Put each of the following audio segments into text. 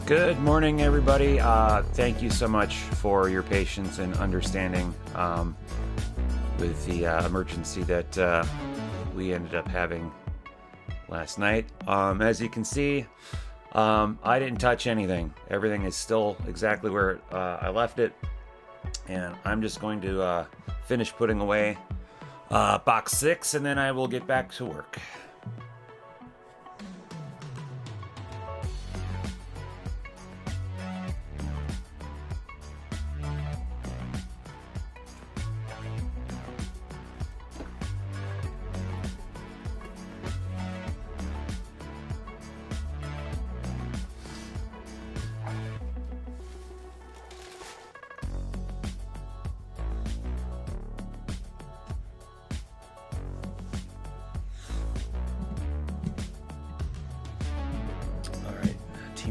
Good morning, everybody. Thank you so much for your patience and understanding with the emergency that we ended up having last night. As you can see, I didn't touch anything. Everything is still exactly where I left it. And I'm just going to finish putting away box 6, and then I will get back to work.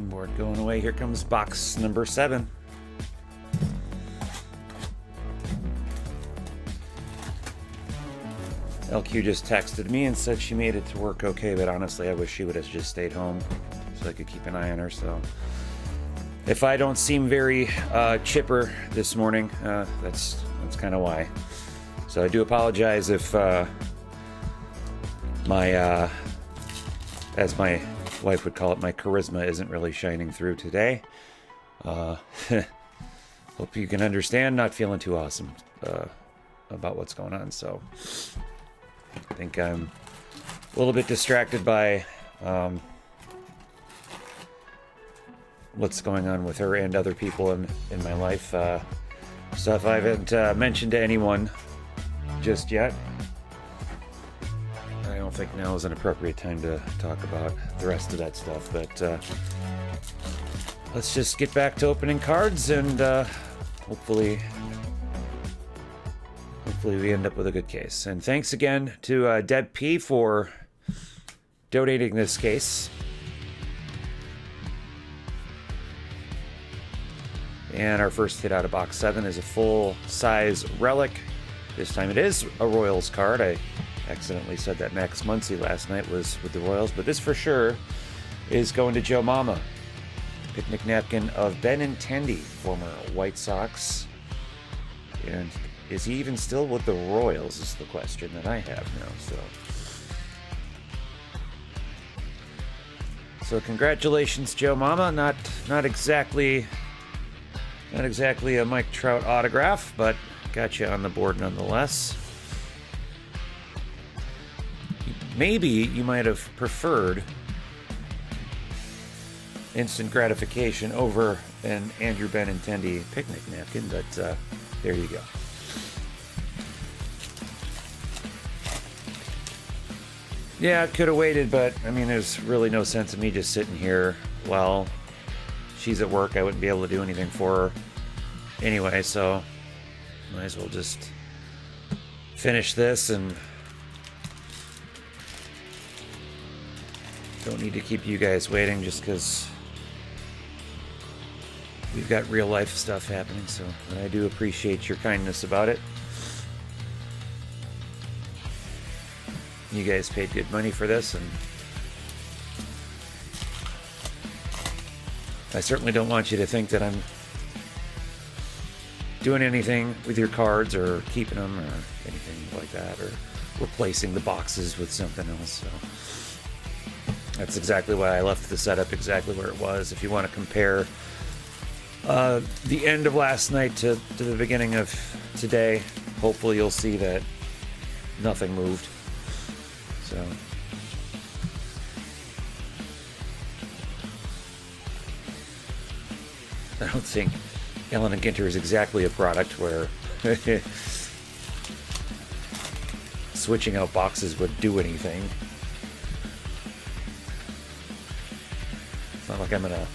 Board going away. Here comes box number 7. LQ just texted me and said she made it to work okay, but honestly I wish she would have just stayed home so I could keep an eye on her. So if I don't seem very chipper this morning, that's kind of why. So I do apologize if my as my wife would call it, my charisma isn't really shining through today. Hope you can understand, not feeling too awesome about what's going on. So I think I'm a little bit distracted by what's going on with her and other people in my life. Stuff I haven't mentioned to anyone just yet. I don't think now is an appropriate time to talk about the rest of that stuff, but let's just get back to opening cards, and hopefully we end up with a good case. And thanks again to Deb P for donating this case. And our first hit out of box 7 is a full-size relic. This time it is a Royals card. I accidentally said that Max Muncy last night was with the Royals, but this for sure is going to Joe Mama. Picnic napkin of Benintendi, former White Sox. And is he even still with the Royals is the question that I have now. So congratulations, Joe Mama. Not exactly a Mike Trout autograph, but got you on the board nonetheless. Maybe you might have preferred instant gratification over an Andrew Benintendi picnic napkin, but there you go. Yeah, I could have waited, but I mean, there's really no sense of me just sitting here while she's at work. I wouldn't be able to do anything for her anyway, so might as well just finish this, and don't need to keep you guys waiting just because we've got real life stuff happening. So I do appreciate your kindness about it. You guys paid good money for this, and I certainly don't want you to think that I'm doing anything with your cards or keeping them or anything like that, or replacing the boxes with something else. So that's exactly why I left the setup exactly where it was. If you want to compare the end of last night to the beginning of today, hopefully you'll see that nothing moved. So I don't think Ellen and Ginter is exactly a product where switching out boxes would do anything. It's not like I'm gonna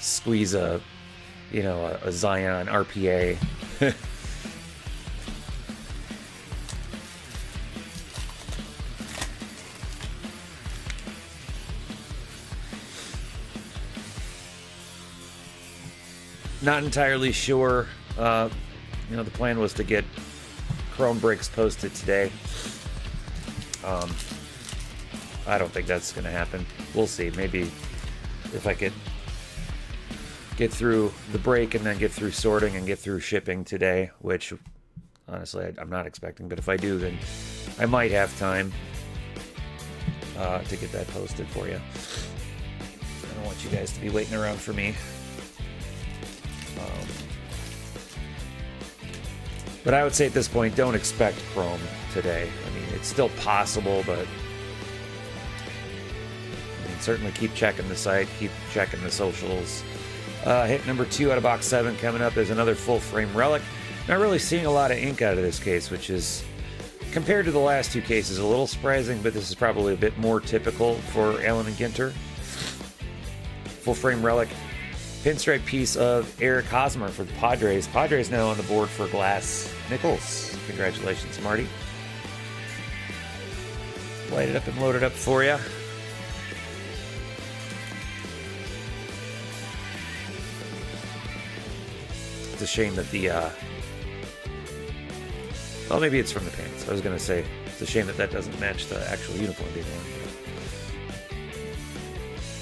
squeeze a Zion RPA. Not entirely sure. The plan was to get Chrome breaks posted today. I don't think that's going to happen. We'll see. Maybe if I could get through the break and then get through sorting and get through shipping today, which honestly I'm not expecting, but if I do, then I might have time to get that posted for you. I don't want you guys to be waiting around for me. But I would say at this point, don't expect Chrome today. I mean, it's still possible, but I mean, certainly keep checking the site, keep checking the socials. Hit number 2 out of box 7 coming up is another full frame relic. Not really seeing a lot of ink out of this case, which is, compared to the last 2 cases, a little surprising, but this is probably a bit more typical for Allen and Ginter. Full frame relic. Pinstripe piece of Eric Hosmer for the Padres. Padres now on the board for Glass Nichols. Congratulations, Marty. Light it up and load it up for you. It's a shame that the, well, maybe it's from the pants. I was going to say, it's a shame that that doesn't match the actual uniform anymore.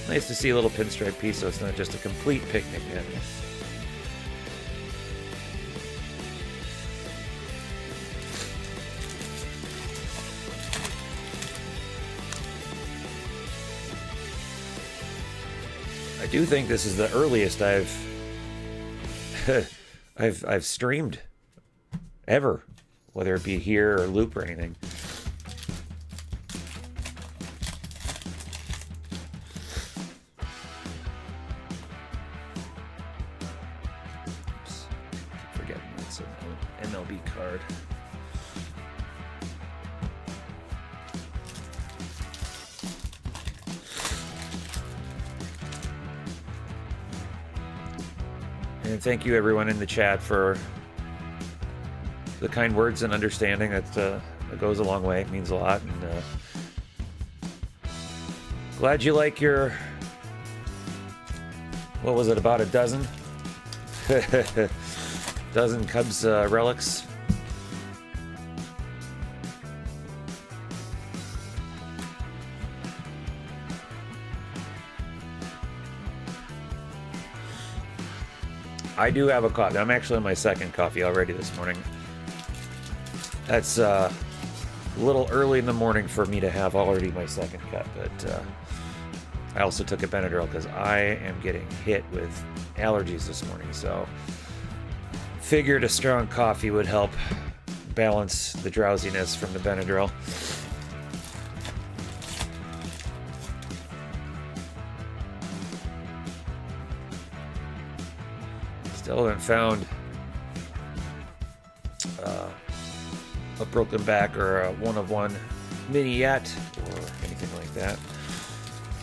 Nice to see a little pinstripe piece, so it's not just a complete picnic net. I do think this is the earliest I've streamed ever, whether it be here or loop or anything. MLB card. And thank you everyone in the chat for the kind words and understanding. That goes a long way. It means a lot. And glad you like your, what was it, about a dozen? Dozen Cubs relics. I do have a coffee. I'm actually on my second coffee already this morning. That's a little early in the morning for me to have already my second cup, but I also took a Benadryl because I am getting hit with allergies this morning, so figured a strong coffee would help balance the drowsiness from the Benadryl. Still haven't found a broken back or a one-of-one mini yet, or anything like that.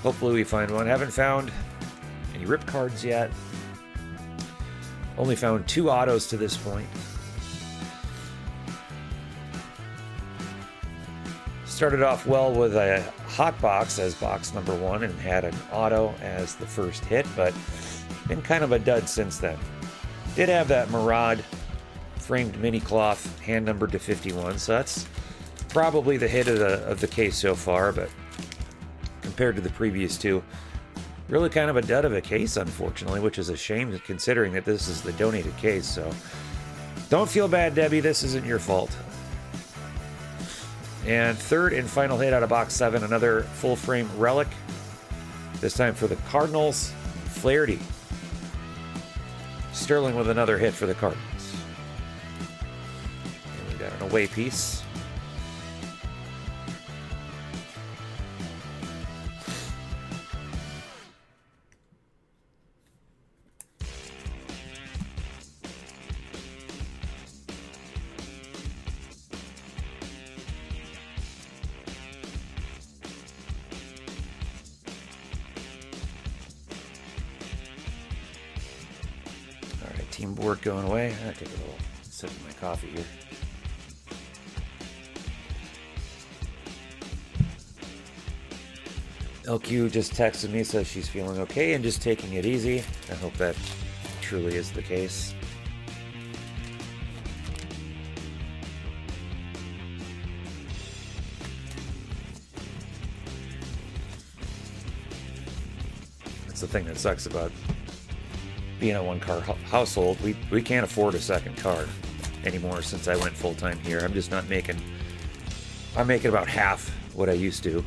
Hopefully we find one. Haven't found any rip cards yet. Only found 2 autos to this point. Started off well with a hot box as box number 1 and had an auto as the first hit, but been kind of a dud since then. Did have that Murad framed mini cloth hand numbered to 51, so that's probably the hit of the case so far, but compared to the previous 2, really kind of a dud of a case, unfortunately, which is a shame considering that this is the donated case, so don't feel bad, Debbie, this isn't your fault. And third and final hit out of box 7, another full frame relic, this time for the Cardinals, Flaherty. Sterling with another hit for the Cardinals. And we've got an away piece. Teamwork going away. I take a little sip of my coffee here. LQ just texted me, says she's feeling okay and just taking it easy. I hope that truly is the case. It's the thing that sucks about being a one-car household. We can't afford a second car anymore since I went full-time here. I'm just not making... I'm making about half what I used to.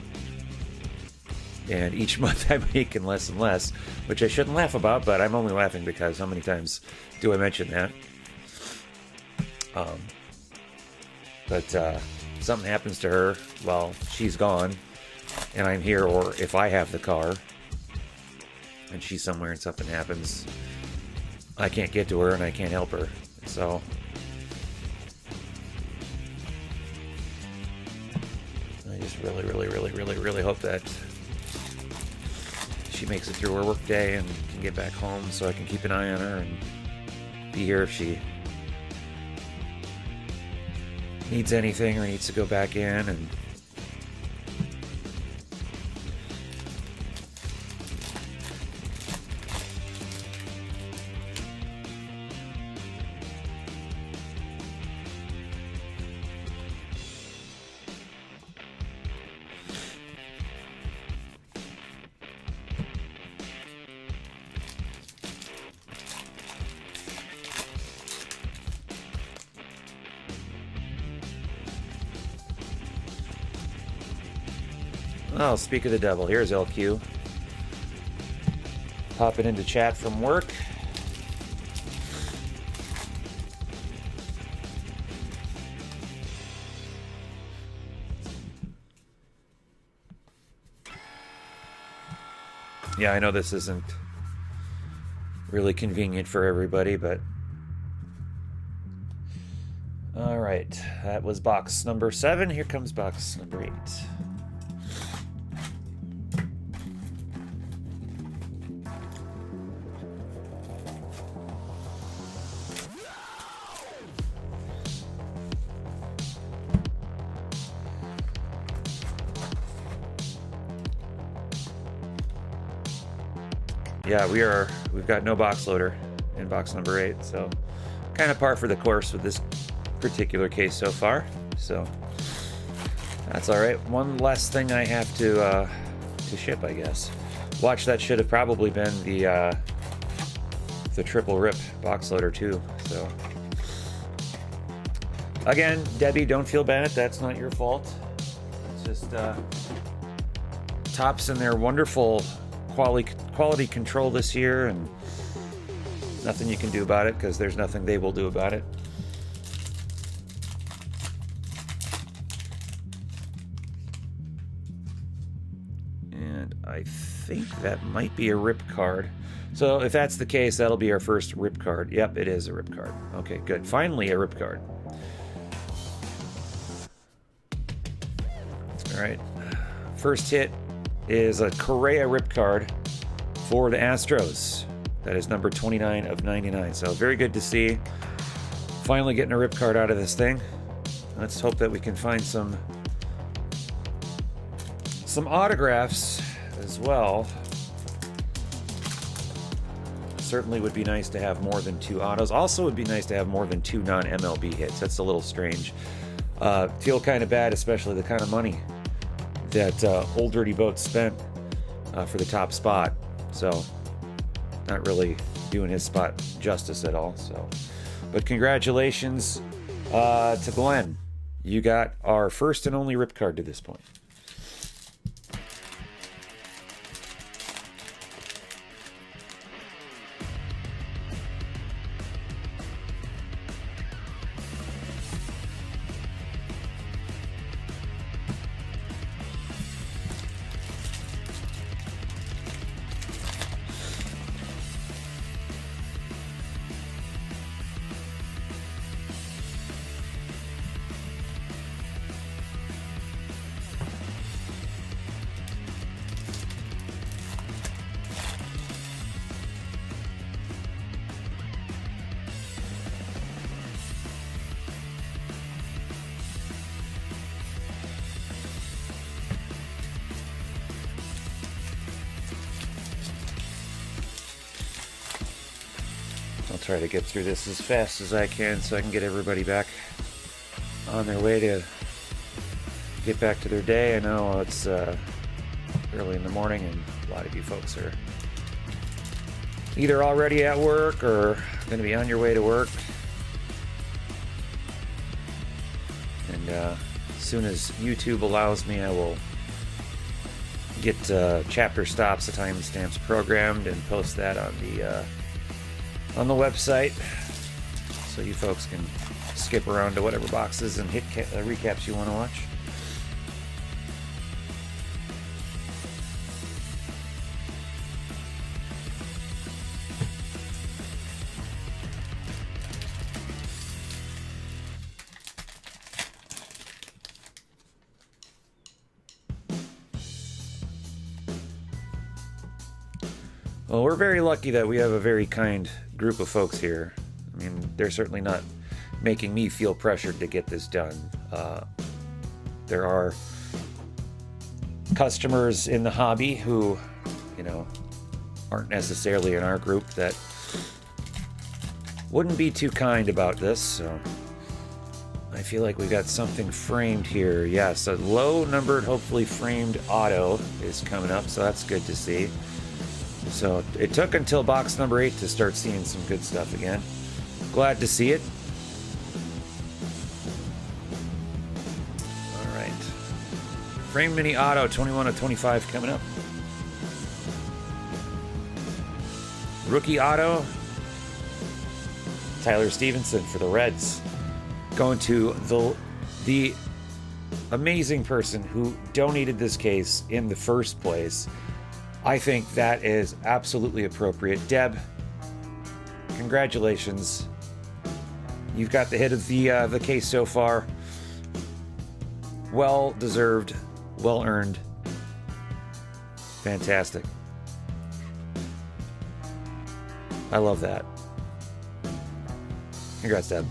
And each month I'm making less and less, which I shouldn't laugh about, but I'm only laughing because how many times do I mention that? But something happens to her while she's gone and I'm here, or if I have the car and she's somewhere and something happens, I can't get to her and I can't help her. So I just really hope that she makes it through her work day and can get back home so I can keep an eye on her and be here if she needs anything or needs to go back in. And oh, speak of the devil, here's LQ. Popping into chat from work. Yeah, I know this isn't really convenient for everybody, but... Alright, that was box number 7. Here comes box number 8. Yeah, we've got no box loader in box number 8, so kind of par for the course with this particular case so far. So that's all right. One less thing I have to ship, I guess. Watch, that should have probably been the triple rip box loader too. So again, Debbie, don't feel bad. That's not your fault. It's just Tops and their wonderful quality control this year, and nothing you can do about it because there's nothing they will do about it. And I think that might be a rip card. So if that's the case, that'll be our first rip card. Yep, it is a rip card. Okay, good. Finally a rip card. All right. First hit is a Correa rip card for the Astros. That is number 29 of 99. So very good to see. Finally getting a rip card out of this thing. Let's hope that we can find some autographs as well. Certainly would be nice to have more than 2 autos. Also would be nice to have more than 2 non-MLB hits. That's a little strange. Feel kind of bad, especially the kind of money that Old Dirty Boat spent for the top spot. So not really doing his spot justice at all. So, but congratulations to Glenn. You got our first and only rip card to this point. I'll try to get through this as fast as I can so I can get everybody back on their way to get back to their day. I know it's early in the morning and a lot of you folks are either already at work or going to be on your way to work. And as soon as YouTube allows me, I will get chapter stops, the timestamps programmed, and post that on the website, so you folks can skip around to whatever boxes and hit recaps you want to watch. Well, we're very lucky that we have a very kind group of folks here. I mean, they're certainly not making me feel pressured to get this done. There are customers in the hobby who, you know, aren't necessarily in our group that wouldn't be too kind about this, so I feel like we got something framed here. Yes, a low-numbered, hopefully framed auto is coming up, so that's good to see. So it took until box number 8 to start seeing some good stuff again. Glad to see it. All right. Frame Mini Auto 21 of 25 coming up. Rookie Auto. Tyler Stevenson for the Reds. Going to the amazing person who donated this case in the first place. I think that is absolutely appropriate. Deb, congratulations. You've got the hit of the case so far. Well deserved, well earned. Fantastic. I love that. Congrats, Deb.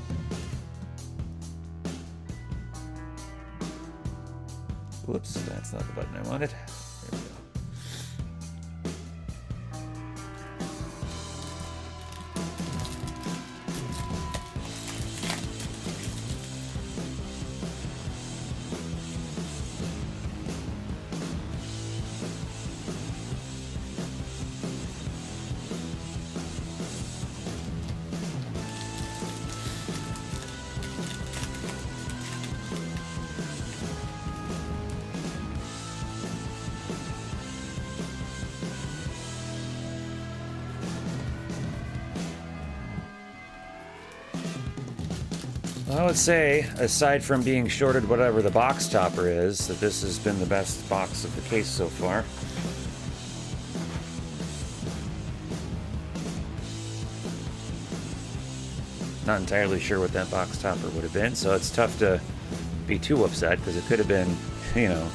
Whoops, that's not the button I wanted. There we go. I would say, aside from being shorted whatever the box topper is, that this has been the best box of the case so far. Not entirely sure what that box topper would have been, so it's tough to be too upset, because it could have been, you know,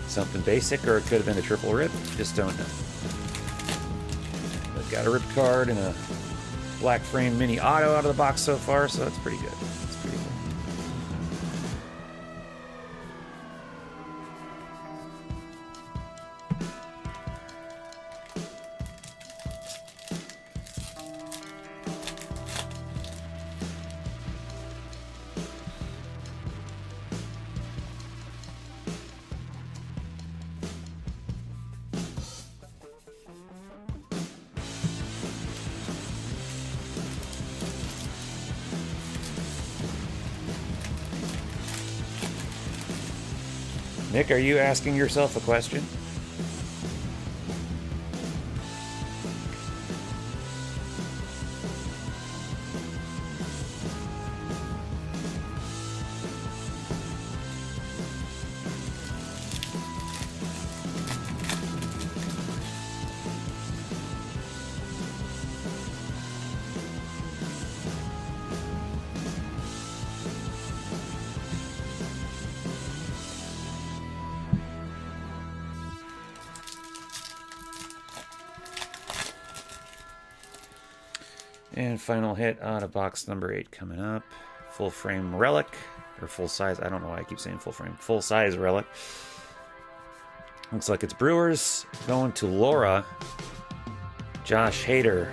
something basic, or it could have been a triple rip. Just don't know. But got a ripped card and a black frame mini auto out of the box so far, so that's pretty good. That's pretty good. Nick, are you asking yourself a question? And final hit out of box number 8 coming up. Full frame relic, or full size, I don't know why I keep saying full frame. Full size relic. Looks like it's Brewers going to Laura. Josh Hader.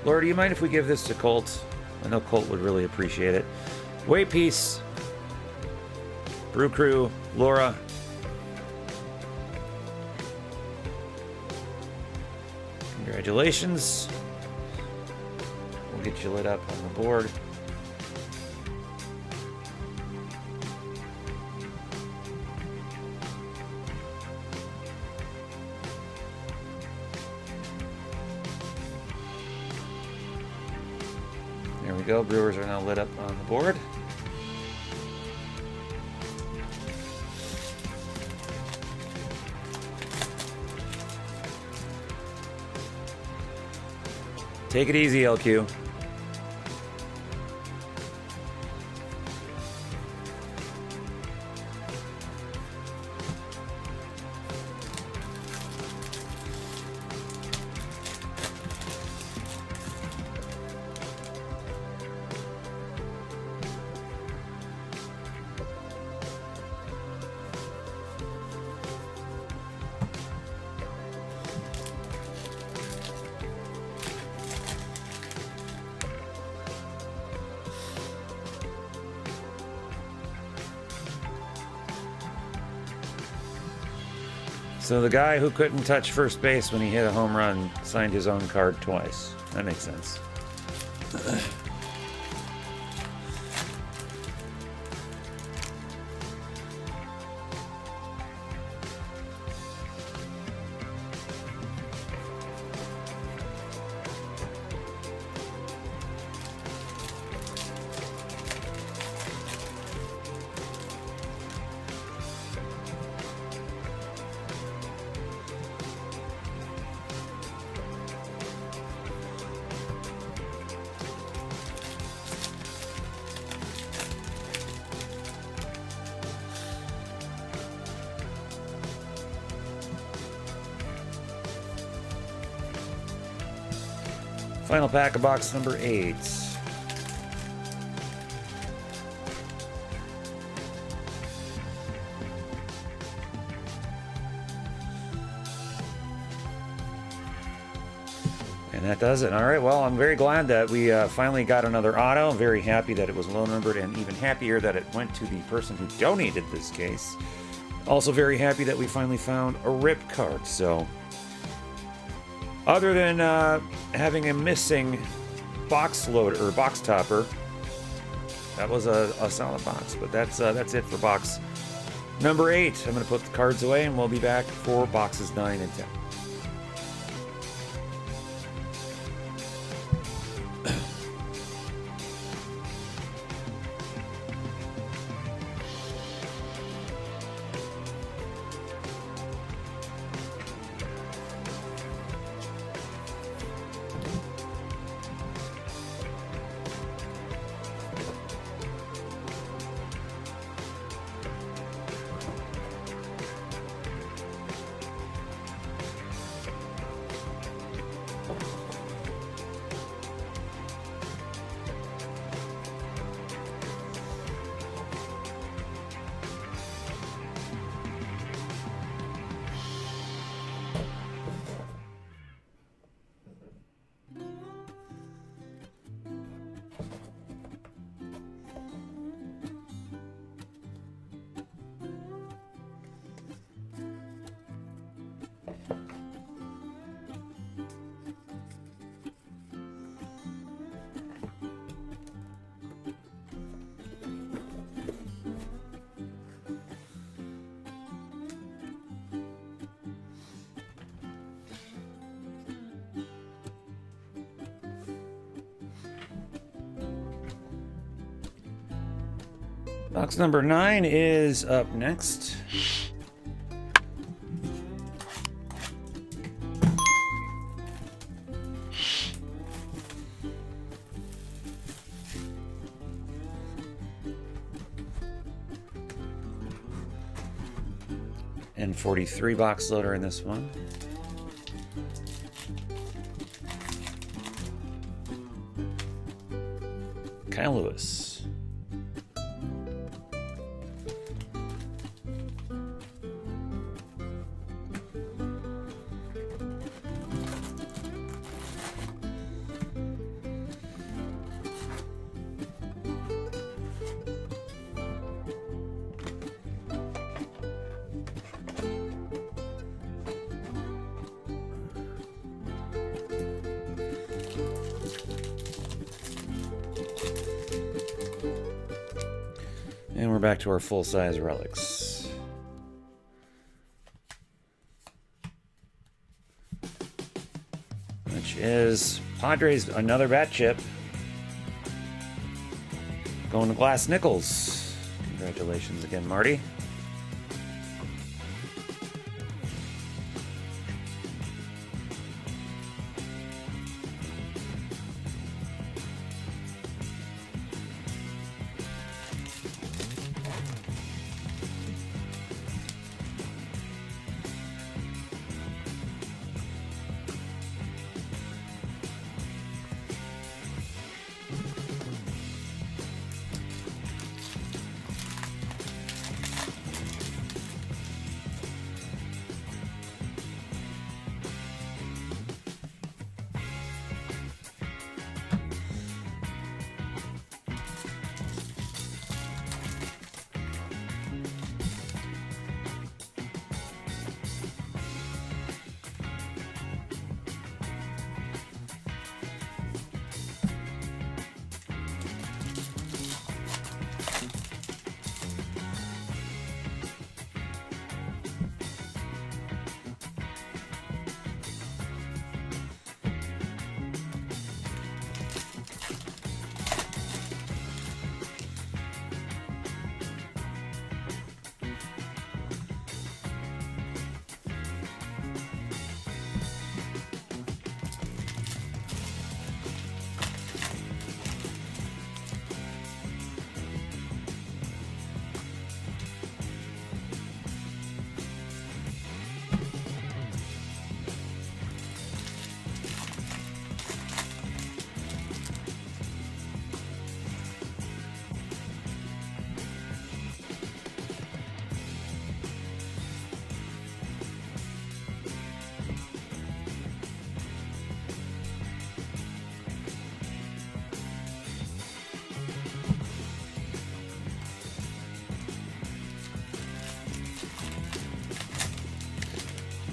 Laura, do you mind if we give this to Colt? I know Colt would really appreciate it. Weight piece. Brew Crew, Laura. Congratulations. We'll get you lit up on the board. There we go. Brewers are now lit up on the board. Take it easy, LQ. So the guy who couldn't touch first base when he hit a home run signed his own card twice. That makes sense. Final pack of box number 8. And that does it. All right, well, I'm very glad that we finally got another auto. I'm very happy that it was low numbered, and even happier that it went to the person who donated this case. Also very happy that we finally found a rip card. So other than having a missing box loader or box topper, that was a solid box. But that's it for box number 8. I'm going to put the cards away, and we'll be back for boxes 9 and 10. Box number 9 is up next. And 43 box loader in this one. Kyle Lewis. we're back to our full-size relics. Which is Padres, another bat chip. Going to Glass Nichols. Congratulations again, Marty.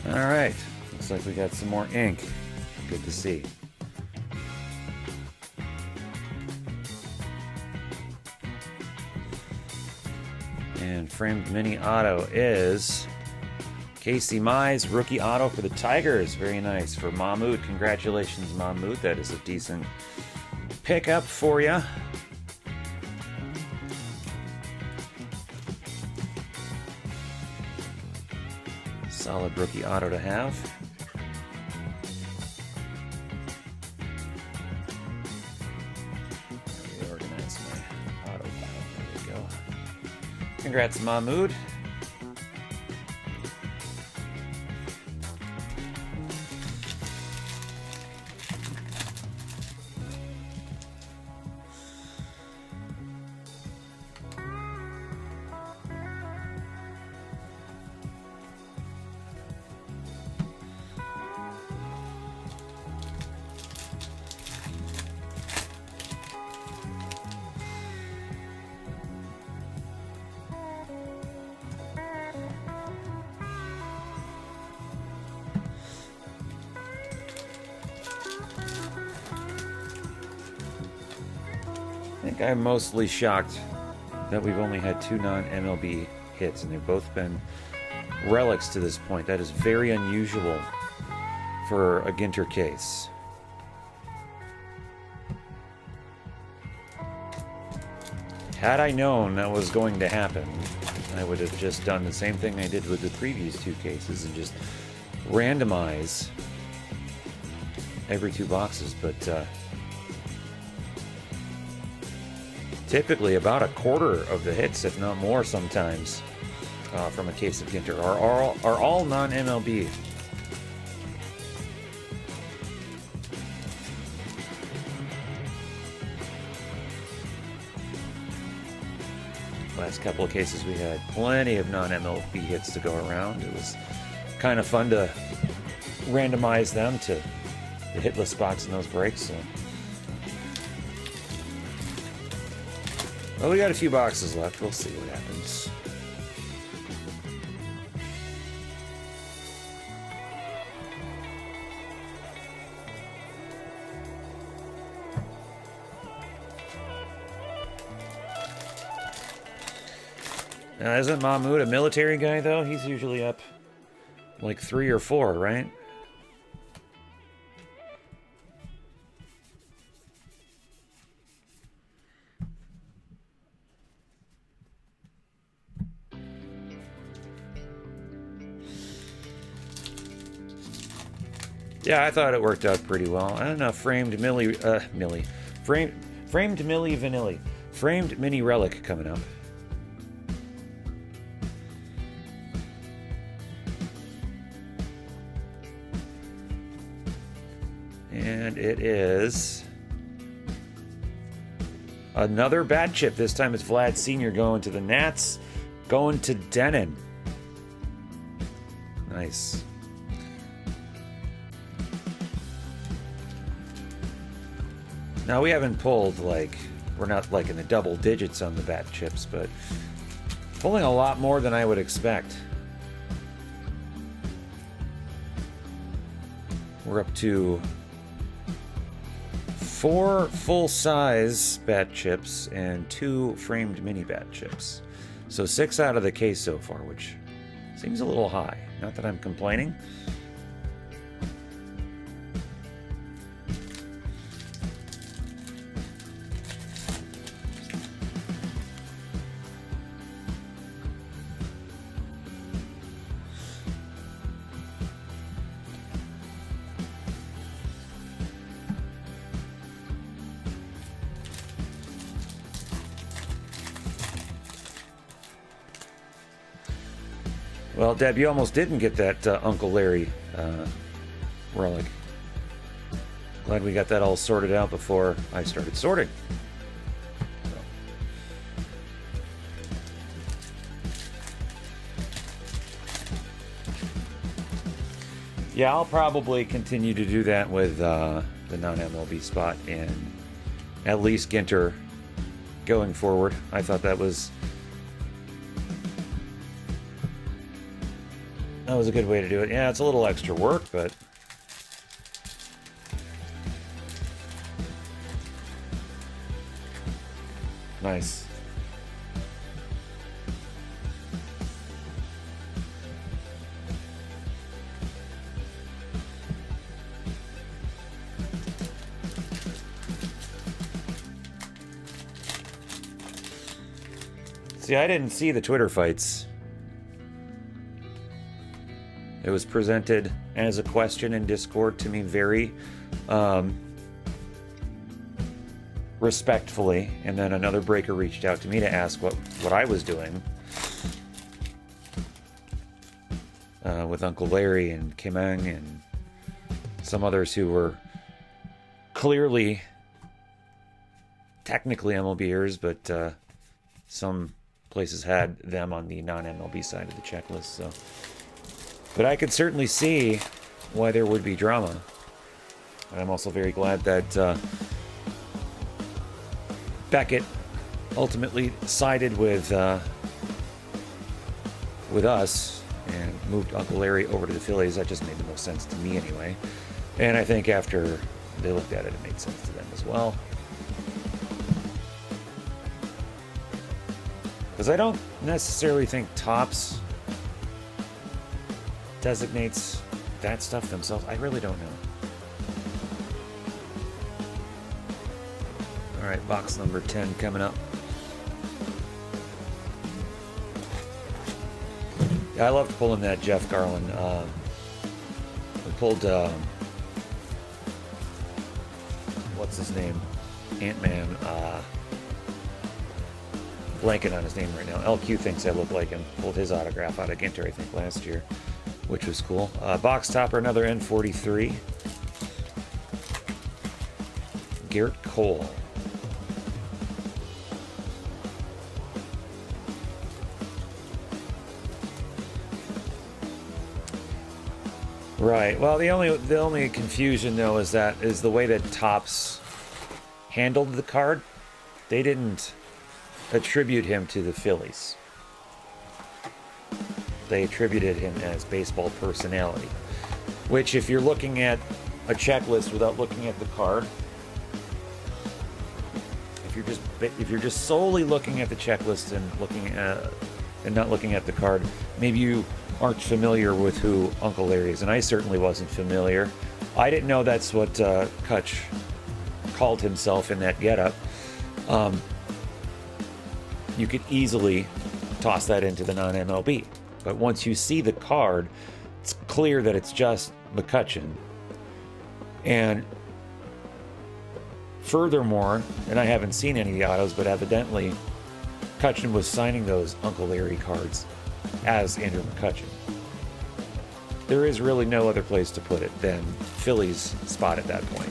Alright, looks like we got some more ink. Good to see. And framed mini auto is Casey Mize, rookie auto for the Tigers. Very nice. For Mahmoud, congratulations, Mahmoud. That is a decent pickup for you. Solid rookie auto to have. Reorganize my auto pile. There we go. Congrats, Mahmoud. I think I'm mostly shocked that we've only had 2 non-MLB hits, and they've both been relics to this point. That is very unusual for a Ginter case. Had I known that was going to happen, I would have just done the same thing I did with the previous 2 cases and just randomize every 2 boxes, but typically about a quarter of the hits, if not more sometimes, from a case of Ginter are all non-MLB. Last couple of cases we had plenty of non-MLB hits to go around. It was kind of fun to randomize them to the hitless spots in those breaks. So. Well, we got a few boxes left. We'll see what happens. Isn't Mahmoud a military guy, though? He's usually up like 3 or 4, right? Yeah, I thought it worked out pretty well. I don't know, framed Millie, framed Millie Vanilli. Framed Mini Relic coming up. And it is another bat chip. This time it's Vlad Sr. going to the Nats, going to Denon. Nice. Now we haven't pulled, like, we're not like in the double digits on the bat chips, but pulling a lot more than I would expect. We're up to 4 full-size bat chips and 2 framed mini bat chips. So 6 out of the case so far, which seems a little high. Not that I'm complaining. Well, Deb, you almost didn't get that Uncle Larry relic. Glad we got that all sorted out before I started sorting. So. Yeah, I'll probably continue to do that with the non-MLB spot and at least Ginter going forward. I thought that was a good way to do it. Yeah, it's a little extra work, but nice. See, I didn't see the Twitter fights. It was presented as a question in Discord to me very respectfully, and then another breaker reached out to me to ask what I was doing with Uncle Larry and Kim Eng and some others who were clearly technically MLBers, but some places had them on the non-MLB side of the checklist, so... But I could certainly see why there would be drama. And I'm also very glad that Beckett ultimately sided with us and moved Uncle Larry over to the Phillies. That just made the most sense to me anyway. And I think after they looked at it, it made sense to them as well. Because I don't necessarily think Topps designates that stuff themselves. I really don't know. Alright, box number 10 coming up. Yeah, I loved pulling that Jeff Garland. We pulled, what's his name? Ant-Man. Blanking on his name right now. LQ thinks I look like him. Pulled his autograph out of Ginter, I think, last year, which was cool. Box topper, another N43. Garrett Cole. Right. Well, the only confusion though is the way that Topps handled the card. They didn't attribute him to the Phillies. They attributed him as baseball personality, which if you're looking at a checklist without looking at the card, if you're just solely looking at the checklist and looking at and not looking at the card, maybe you aren't familiar with who Uncle Larry is, and I certainly wasn't familiar. I didn't know that's what Kutch called himself in that getup. You could easily toss that into the non-MLB. But once you see the card, it's clear that it's just McCutchen. And furthermore, and I haven't seen any of the autos, but evidently McCutchen was signing those Uncle Larry cards as Andrew McCutchen. There is really no other place to put it than Philly's spot at that point.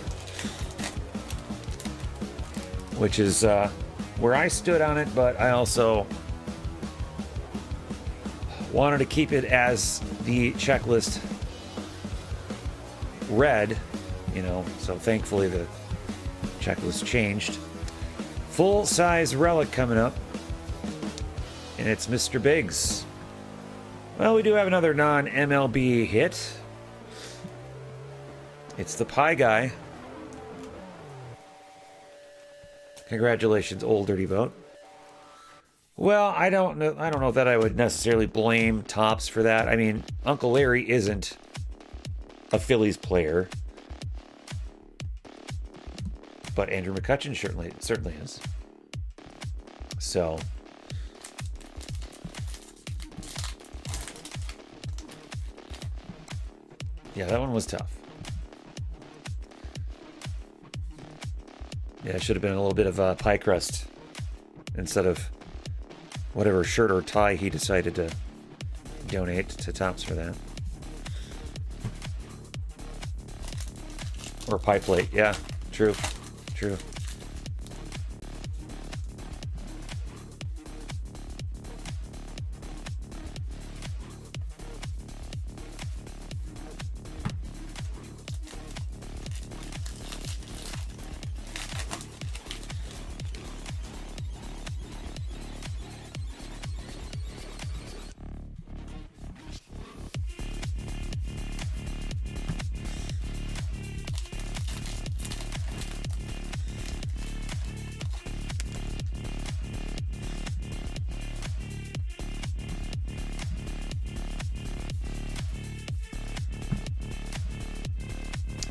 Which is where I stood on it, but I also wanted to keep it as the checklist read, you know, so thankfully the checklist changed. Full-size relic coming up, and it's Mr. Biggs. Well, we do have another non-MLB hit. It's the Pie Guy. Congratulations, Old Dirty Boat. Well, I don't know that I would necessarily blame Topps for that. I mean, Uncle Larry isn't a Phillies player, but Andrew McCutchen certainly is. So, yeah, that one was tough. Yeah, it should have been a little bit of a pie crust instead of whatever shirt or tie he decided to donate to Topps for that. Or pie plate, yeah, true.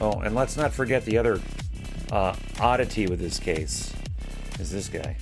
Oh, and let's not forget the other oddity with this case is this guy.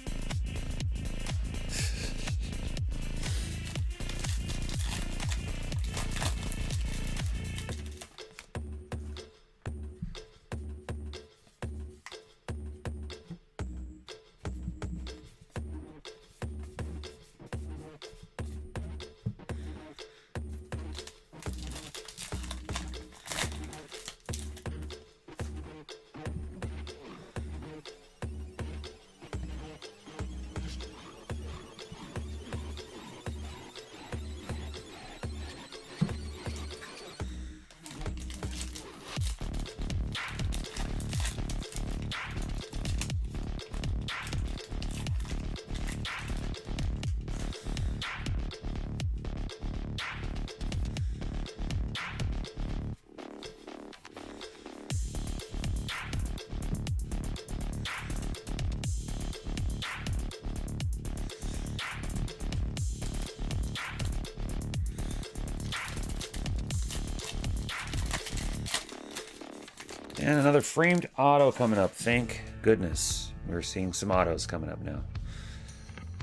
And another framed auto coming up. Thank goodness. We're seeing some autos coming up now.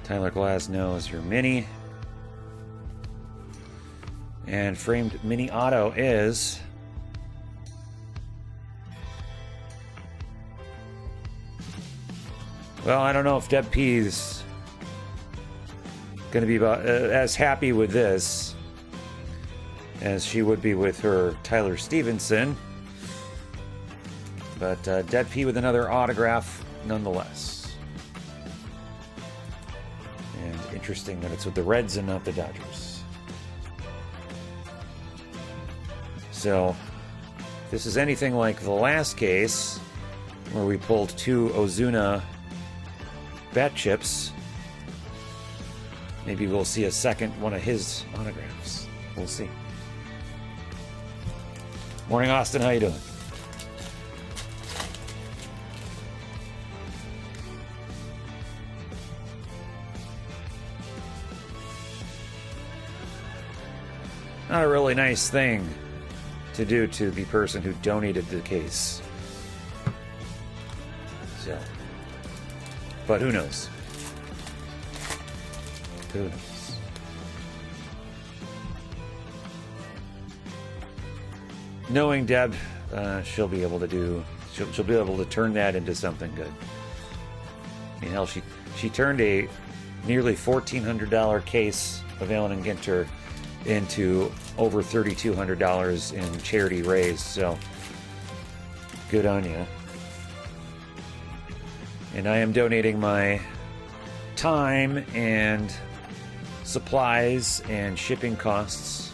Tyler Glasnow is your mini. And framed mini auto is... well, I don't know if Deb P's going to be about, as happy with this as she would be with her Tyler Stevenson. But Deb P with another autograph nonetheless. And interesting that it's with the Reds and not the Dodgers. So, if this is anything like the last case, where we pulled two Ozuna bat chips, maybe we'll see a second one of his autographs. We'll see. Morning, Austin. How you doing? not a really nice thing to do to the person who donated the case. So, but who knows? Who knows? Knowing Deb, she'll be able to do. She'll be able to turn that into something good. I mean, hell, she turned a nearly $1,400 case of Allen and Ginter into over $3,200 in charity raised. So good on you. And I am donating my time and supplies and shipping costs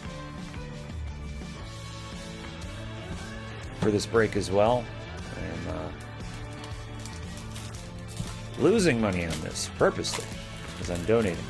for this break as well. I'm losing money on this purposely because I'm donating.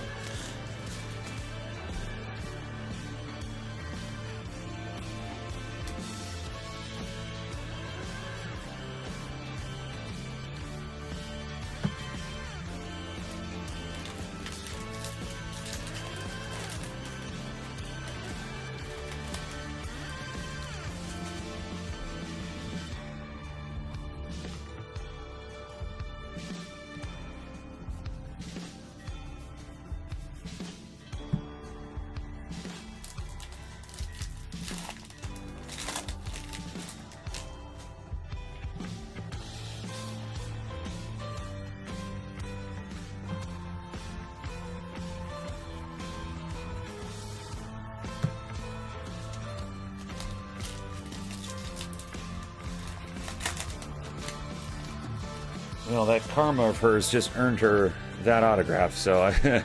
Well, that karma of hers just earned her that autograph, so I...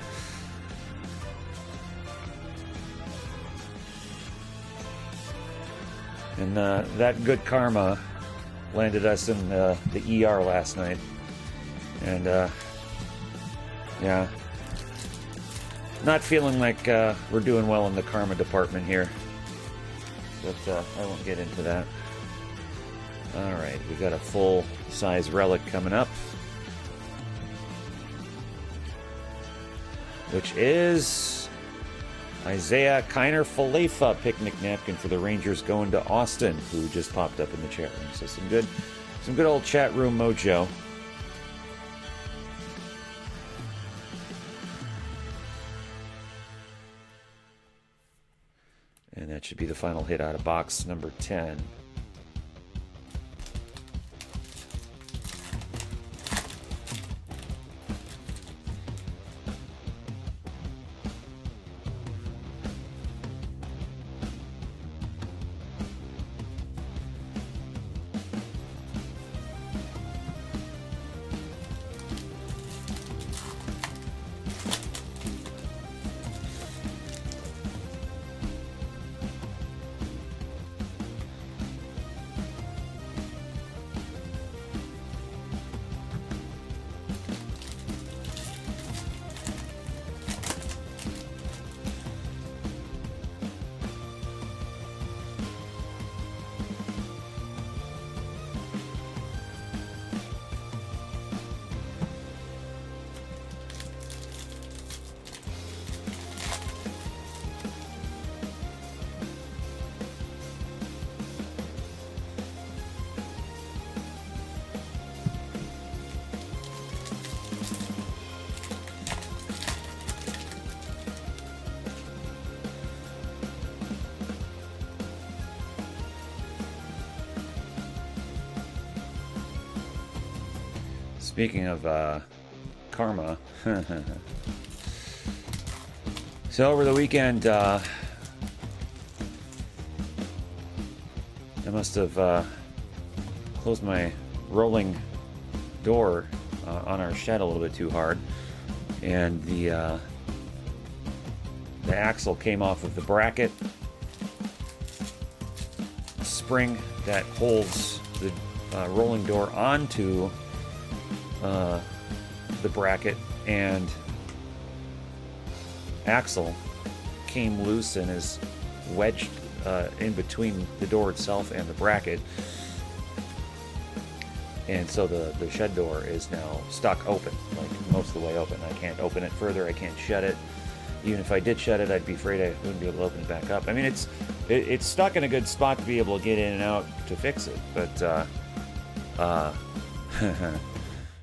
And that good karma landed us in the ER last night. And, yeah. Not feeling like we're doing well in the karma department here. But I won't get into that. Alright, we got a full-size relic coming up. Which is Isaiah Kiner-Falefa picnic napkin for the Rangers going to Austin, who just popped up in the chat room. So some good old chat room mojo. And that should be the final hit out of box number 10. Speaking of karma, so over the weekend, I must have closed my rolling door on our shed a little bit too hard, and the axle came off of the bracket spring that holds the rolling door onto the bracket, and axle came loose and is wedged in between the door itself and the bracket, and so the shed door is now stuck open, like most of the way open. I can't open it further, I can't shut it, even if I did shut it, I'd be afraid I wouldn't be able to open it back up. I mean, it's stuck in a good spot to be able to get in and out to fix it. But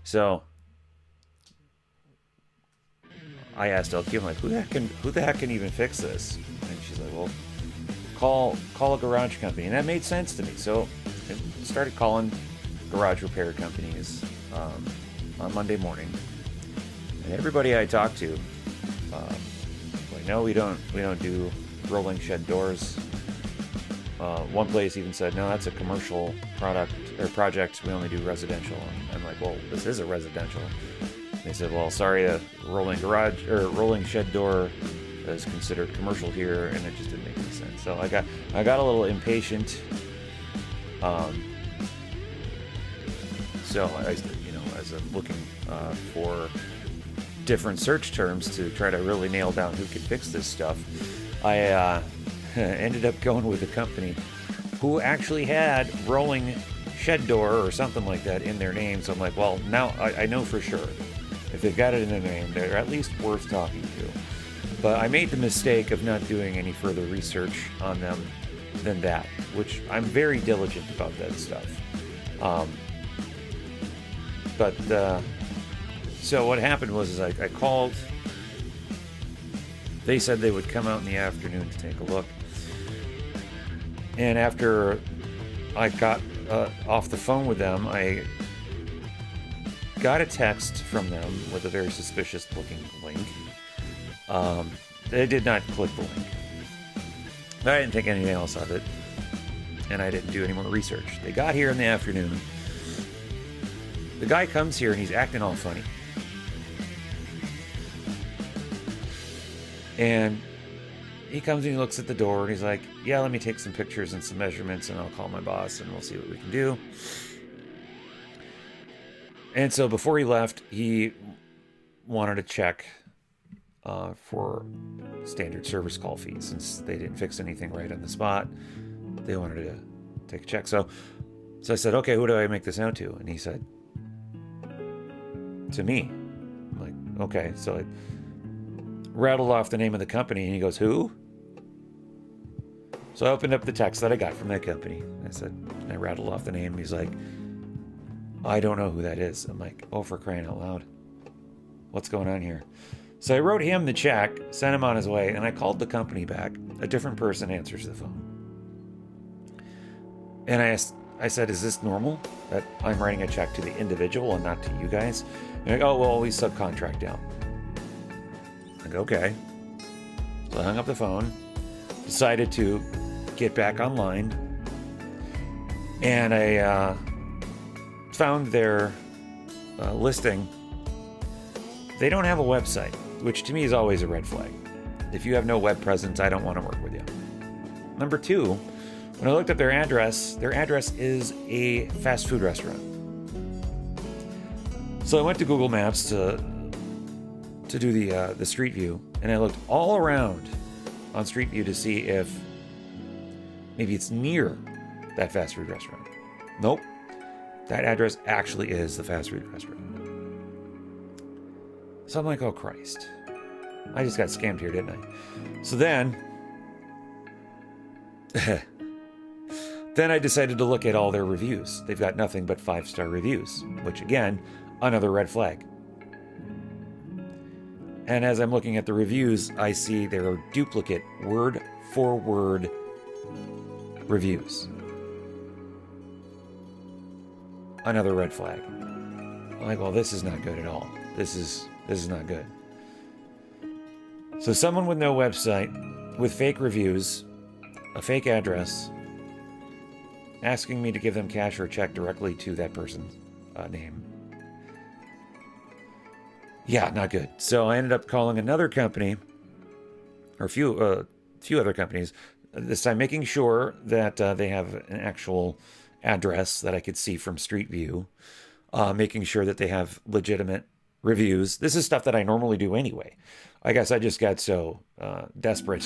so I asked LQ, I'm like, who the heck can even fix this? And she's like, well, call a garage company, and that made sense to me. So I started calling garage repair companies on Monday morning, and everybody I talked to, like, no, we don't do rolling shed doors. One place even said, no, that's a commercial product or project. We only do residential. And I'm like, well, this is a residential. And they said, well, sorry, a rolling garage or rolling shed door is considered commercial here, and it just didn't make any sense. So I got a little impatient. So I, as I'm looking for different search terms to try to really nail down who could fix this stuff, I ended up going with a company who actually had rolling shed door or something like that in their name. So I'm like, well, now I know for sure if they've got it in their name, they're at least worth talking to. But I made the mistake of not doing any further research on them than that, which I'm very diligent about that stuff. So what happened was I called. They said they would come out in the afternoon to take a look. And after I got off the phone with them, I got a text from them with a very suspicious looking link. They did not click the link. I didn't think anything else of it, and I didn't do any more research. They got here in the afternoon. The guy comes here and he's acting all funny. And he comes and he looks at the door and he's like, yeah, let me take some pictures and some measurements and I'll call my boss and we'll see what we can do. And so before he left, he wanted to check for standard service call fees. Since they didn't fix anything right on the spot, they wanted to take a check. So I said, okay, who do I make this out to? And he said, to me. I'm like, okay. So I rattled off the name of the company and he goes, who? So I opened up the text that I got from that company. I rattled off the name. He's like, I don't know who that is. I'm like, oh, for crying out loud. What's going on here? So I wrote him the check, sent him on his way, and I called the company back. A different person answers the phone. And I said, is this normal that I'm writing a check to the individual and not to you guys? And they're like, oh, well, we subcontract out. I go, okay. So I hung up the phone, decided to get back online, and I found their listing. They don't have a website, which to me is always a red flag. If you have no web presence, I don't want to work with you. Number two, when I looked up their address is a fast food restaurant. So I went to Google Maps to do the Street View, and I looked all around on Street View to see if maybe it's near that fast food restaurant. Nope. That address actually is the fast food restaurant. So I'm like, oh Christ. I just got scammed here, didn't I? So then I decided to look at all their reviews. They've got nothing but 5-star reviews, which again, another red flag. And as I'm looking at the reviews, I see there are duplicate word-for-word reviews. Another red flag. I'm like, well, this is not good at all. This is not good. So someone with no website, with fake reviews, a fake address, asking me to give them cash or a check directly to that person's name. Yeah, not good. So I ended up calling another company, or a few other companies, this time making sure that they have an actual address that I could see from Street View, making sure that they have legitimate reviews. This is stuff that I normally do anyway. I guess I just got so desperate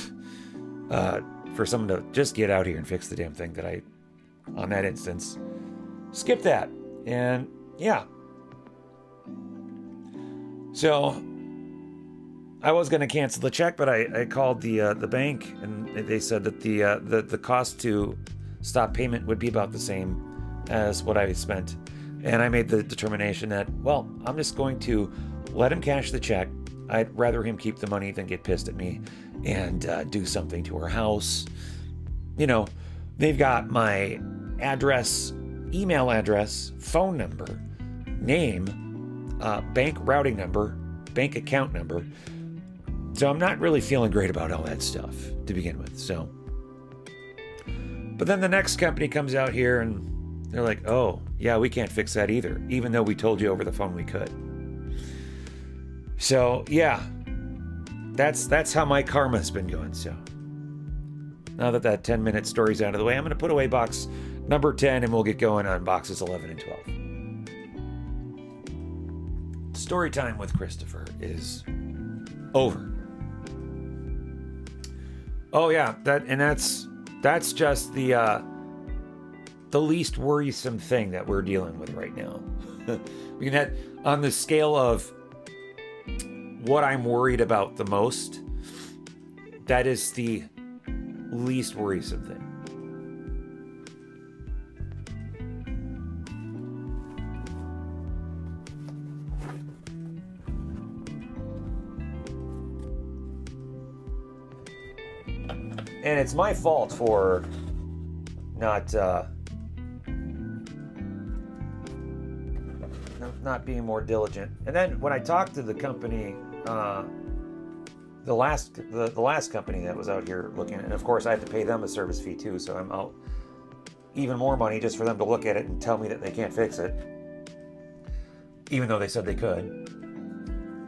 for someone to just get out here and fix the damn thing that I, on that instance, skipped that. And yeah. So I was going to cancel the check, but I called the bank, and they said that the cost to stop payment would be about the same as what I spent. And I made the determination that, well, I'm just going to let him cash the check. I'd rather him keep the money than get pissed at me and do something to our house. You know, they've got my address, email address, phone number, name, bank routing number, bank account number. So I'm not really feeling great about all that stuff to begin with. So, but then the next company comes out here and they're like, oh, yeah, we can't fix that either, even though we told you over the phone we could. So, yeah, that's how my karma's been going. So now that 10-minute story's out of the way, I'm going to put away box number 10 and we'll get going on boxes 11 and 12. Story time with Christopher is over. Oh yeah, that's just the least worrisome thing that we're dealing with right now. We can have, on the scale of what I'm worried about the most, that is the least worrisome thing. And it's my fault for not being more diligent. And then when I talked to the company, the last company that was out here looking at, and of course I had to pay them a service fee too, so I'm out even more money just for them to look at it and tell me that they can't fix it, even though they said they could.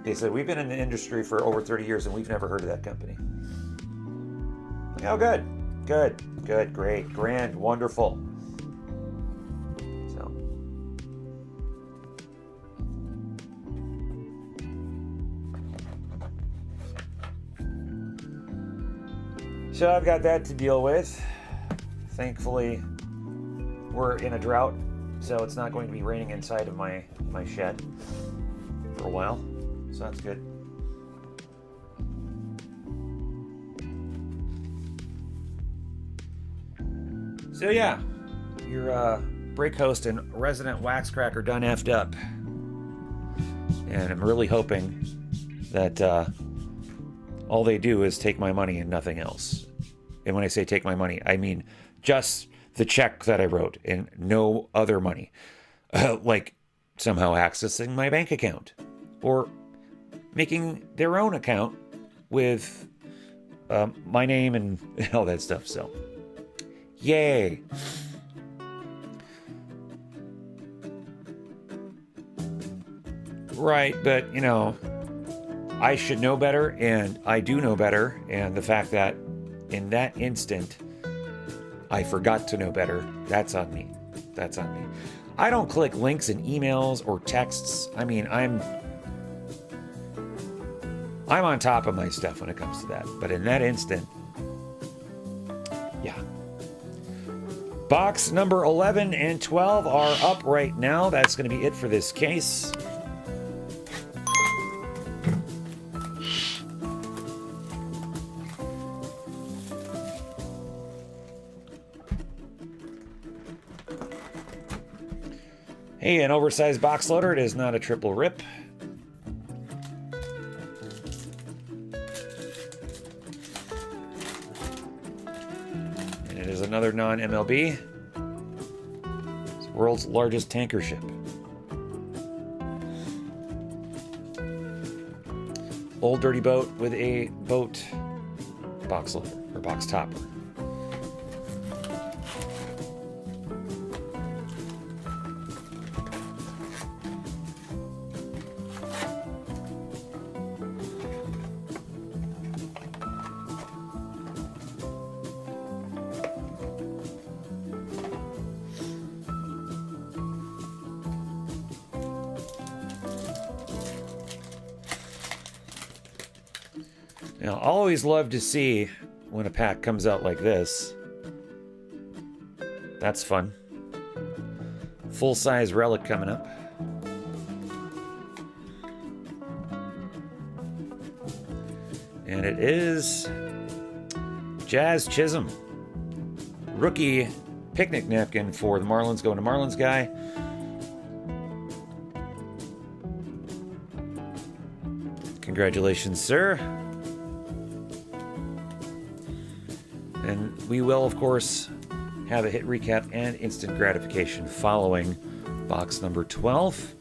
They said, we've been in the industry for over 30 years and we've never heard of that company. Oh, good, great, grand, wonderful. So I've got that to deal with. Thankfully, we're in a drought, so it's not going to be raining inside of my shed for a while. So that's good. So yeah, your break host and resident waxcracker done effed up. And I'm really hoping that all they do is take my money and nothing else. And when I say take my money, I mean just the check that I wrote and no other money. Like somehow accessing my bank account or making their own account with my name and all that stuff. So, yay. Right, but you know, I should know better, and I do know better, and the fact that in that instant I forgot to know better, that's on me. That's on me. I don't click links in emails or texts. I mean, I'm on top of my stuff when it comes to that. But in that instant, yeah. Box number 11 and 12 are up right now. That's going to be it for this case. Hey, an oversized box loader. It is not a triple rip. And it is another non-MLB. It's the world's largest tanker ship. Old dirty boat with a boat box loader or box topper. Now, I always love to see when a pack comes out like this. That's fun. Full-size relic coming up. And it is Jazz Chisholm. Rookie picnic napkin for the Marlins, going to Marlins guy. Congratulations, sir. And we will, of course, have a hit recap and instant gratification following box number 12.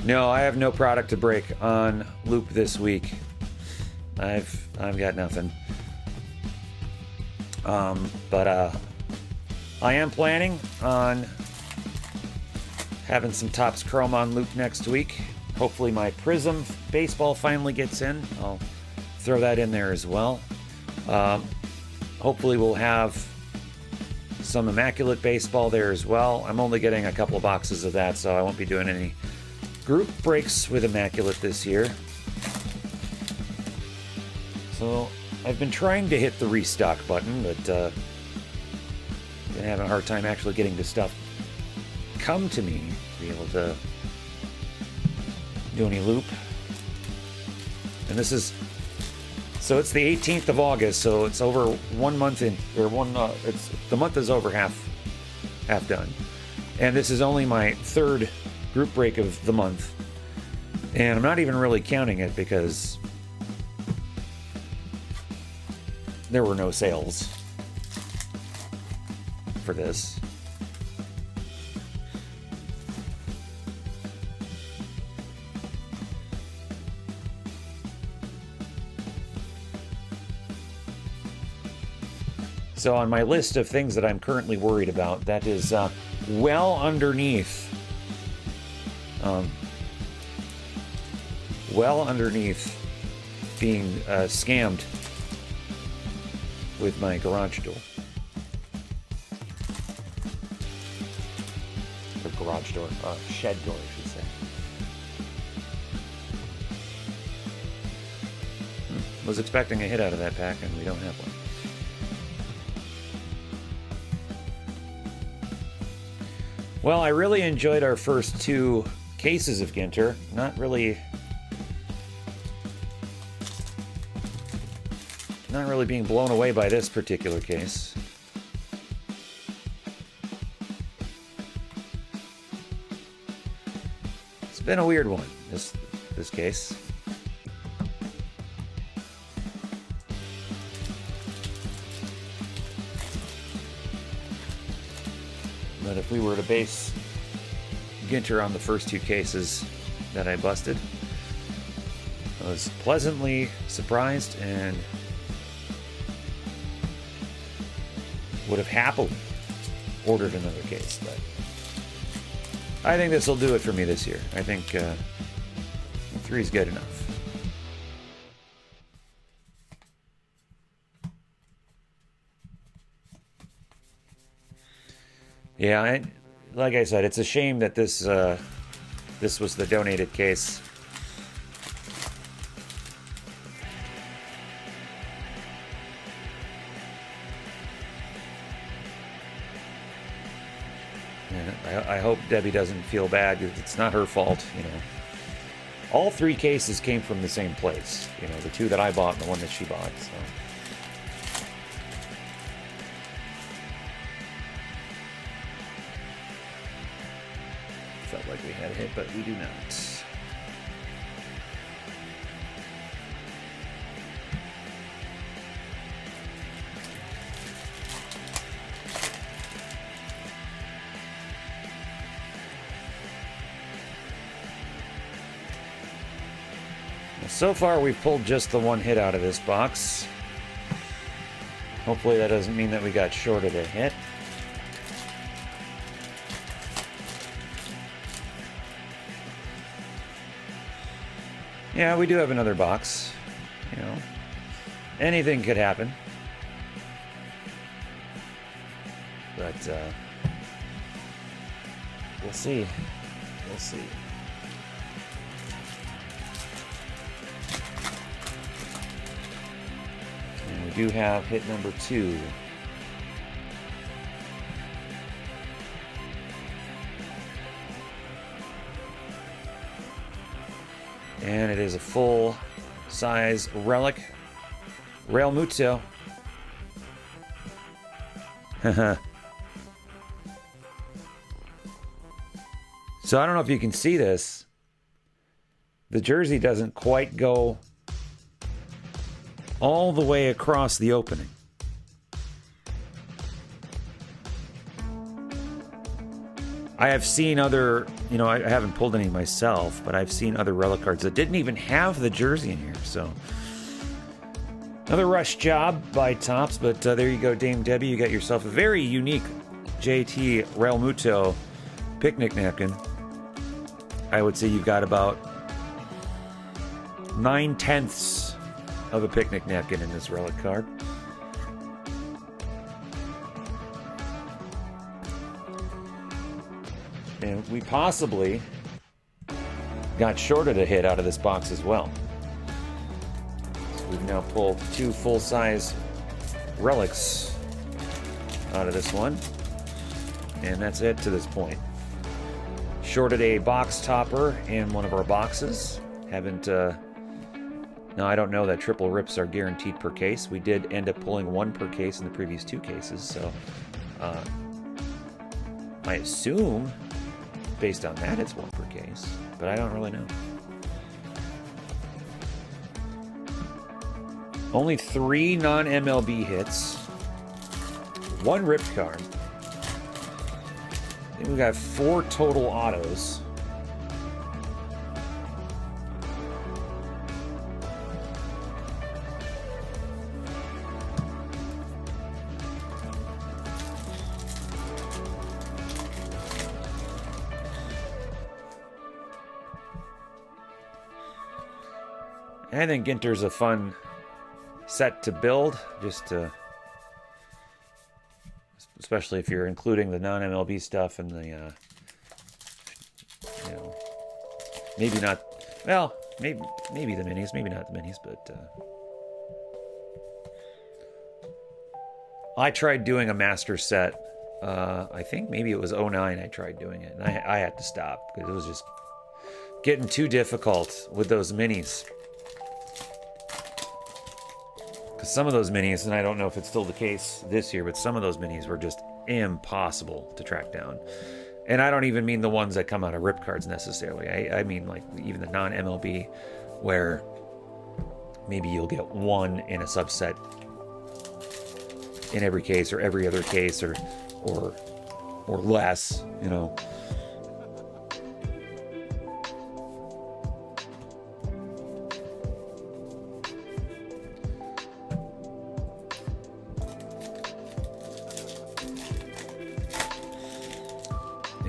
No, I have no product to break on Loop this week. I've got nothing. But I am planning on having some Topps Chrome on Loop next week. Hopefully my Prism baseball finally gets in. I'll throw that in there as well. Hopefully we'll have some Immaculate Baseball there as well. I'm only getting a couple of boxes of that, so I won't be doing any group breaks with Immaculate this year. So I've been trying to hit the restock button, but been having a hard time actually getting the stuff come to me to be able to do any loop. And this is, so it's the 18th of August, so it's over 1 month in, or it's, the month is over half done. And this is only my third group break of the month, and I'm not even really counting it because there were no sales for this. So on my list of things that I'm currently worried about, that is well underneath being scammed with my garage door. Or garage door, shed door, I should say. Was expecting a hit out of that pack, and we don't have one. Well, I really enjoyed our first two cases of Ginter. Not really being blown away by this particular case. It's been a weird one, this case. But if we were to base Ginter on the first two cases that I busted, I was pleasantly surprised and would have happily ordered another case. But I think this will do it for me this year. I think 3 is good enough. Yeah, like I said, it's a shame that this was the donated case. And I hope Debbie doesn't feel bad. It's not her fault, you know. All 3 cases came from the same place. You know, the 2 that I bought and the one that she bought. So. Felt like we had a hit, but we do not. So far, we've pulled just the one hit out of this box. Hopefully that doesn't mean that we got shorted a hit. Yeah, we do have another box. You know, anything could happen. But we'll see. We'll see. And we do have hit number 2. And it is a full-size relic. Real Muto. So I don't know if you can see this. The jersey doesn't quite go all the way across the opening. I have seen other, you know, I haven't pulled any myself, but I've seen other relic cards that didn't even have the jersey in here, so. Another rush job by Topps, but there you go, Dame Debbie. You got yourself a very unique JT Real Muto picnic napkin. I would say you've got about 9/10 of a picnic napkin in this relic card. And we possibly got shorted a hit out of this box as well. So we've now pulled 2 full-size relics out of this one. And that's it to this point. Shorted a box topper in one of our boxes. Haven't, now I don't know that triple rips are guaranteed per case. We did end up pulling 1 per case in the previous 2 cases, so I assume based on that it's 1 per case, but I don't really know. Only 3 non-MLB hits, 1 ripped card. I think we got 4 total autos. I think Ginter's a fun set to build, just to, especially if you're including the non-MLB stuff and the, you know, maybe not, well, maybe the minis, maybe not the minis, but I tried doing a master set. I think maybe it was 09 I tried doing it, and I had to stop because it was just getting too difficult with those minis. Because some of those minis, and I don't know if it's still the case this year, but some of those minis were just impossible to track down. And I don't even mean the ones that come out of rip cards necessarily. I mean like even the non-MLB, where maybe you'll get 1 in a subset in every case, or every other case, or less, you know.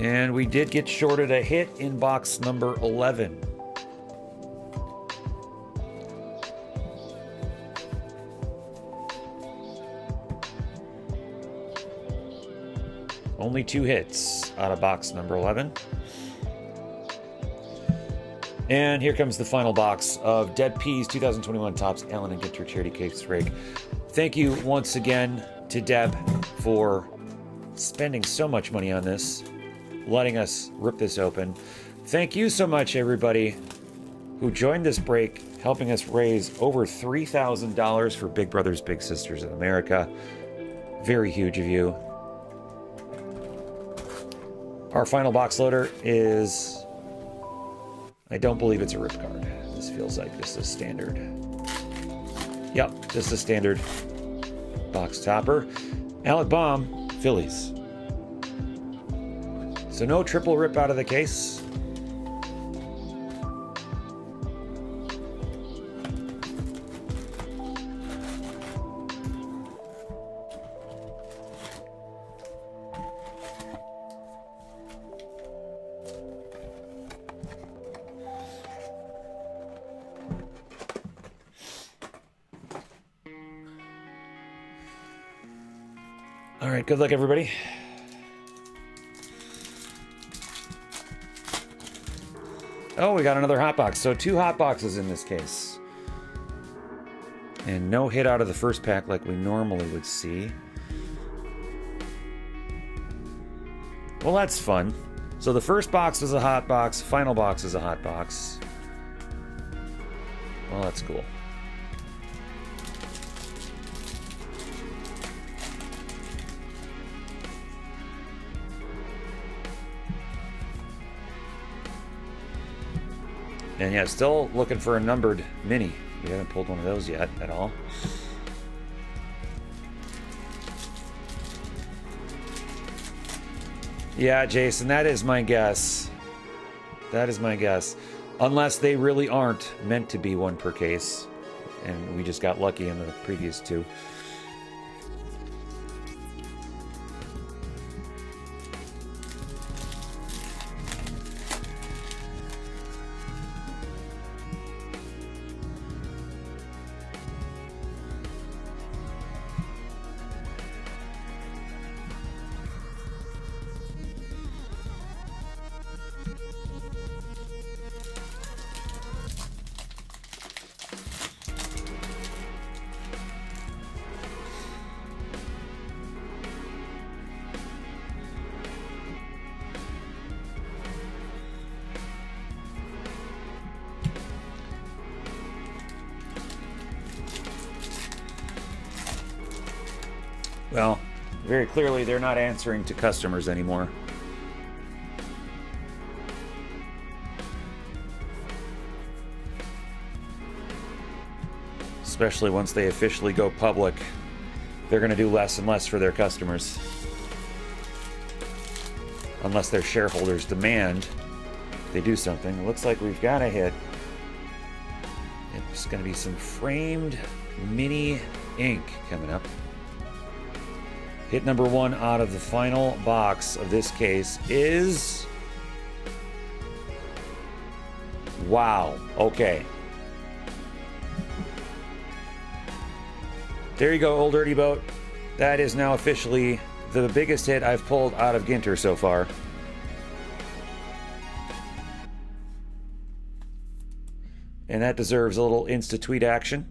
And we did get shorted a hit in box number 11. Only 2 hits out of box number 11. And here comes the final box of Dead Peas 2021 Topps Allen and Ginter Charity Case Break. Thank you once again to Deb for spending so much money on this, letting us rip this open. Thank you so much, everybody who joined this break, helping us raise over $3,000 for Big Brothers Big Sisters of America. Very huge of you. Our final box loader is, I don't believe it's a rip card. This feels like just a standard. Yep, just a standard box topper. Alec Baum, Phillies. So no triple rip out of the case. All right, good luck, everybody. Oh, we got another hot box. So 2 hot boxes in this case. And no hit out of the first pack like we normally would see. Well, that's fun. So the first box was a hot box, final box is a hot box. Well, that's cool. And yeah, still looking for a numbered mini. We haven't pulled one of those yet at all. Yeah, Jason, that is my guess. That is my guess. Unless they really aren't meant to be 1 per case. And we just got lucky in the previous 2. Well, very clearly they're not answering to customers anymore. Especially once they officially go public, they're going to do less and less for their customers. Unless their shareholders demand they do something. It looks like we've got a hit. It's going to be some framed mini ink coming up. Hit number 1 out of the final box of this case is... Wow. Okay. There you go, Old Dirty Boat. That is now officially the biggest hit I've pulled out of Ginter so far. And that deserves a little Insta-tweet action.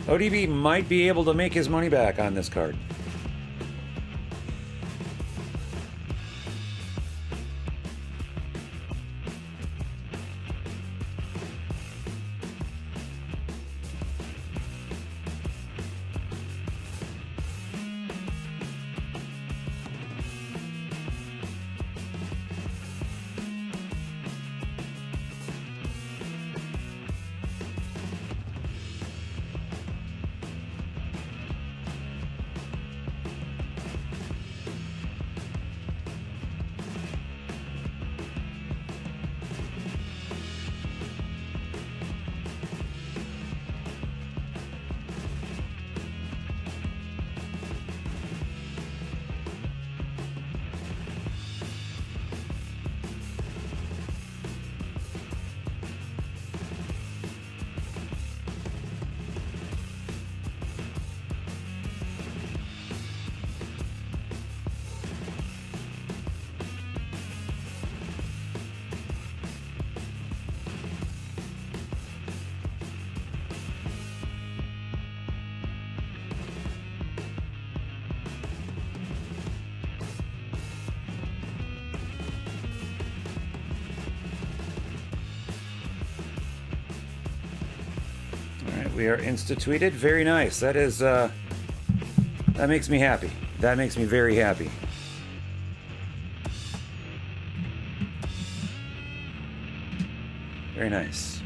ODB might be able to make his money back on this card. We are insta-tweeted. Very nice. That is, that makes me happy. That makes me very happy. Very nice.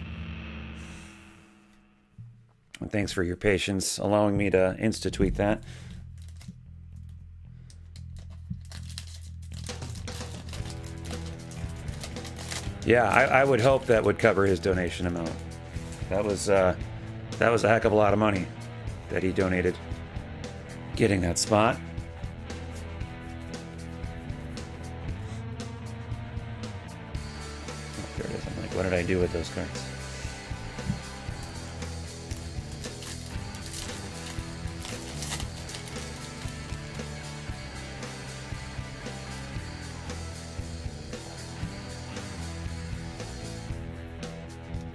Thanks for your patience allowing me to insta-tweet that. Yeah, I would hope that would cover his donation amount. That was a heck of a lot of money that he donated getting that spot. Oh, there it is. I'm like, what did I do with those cards?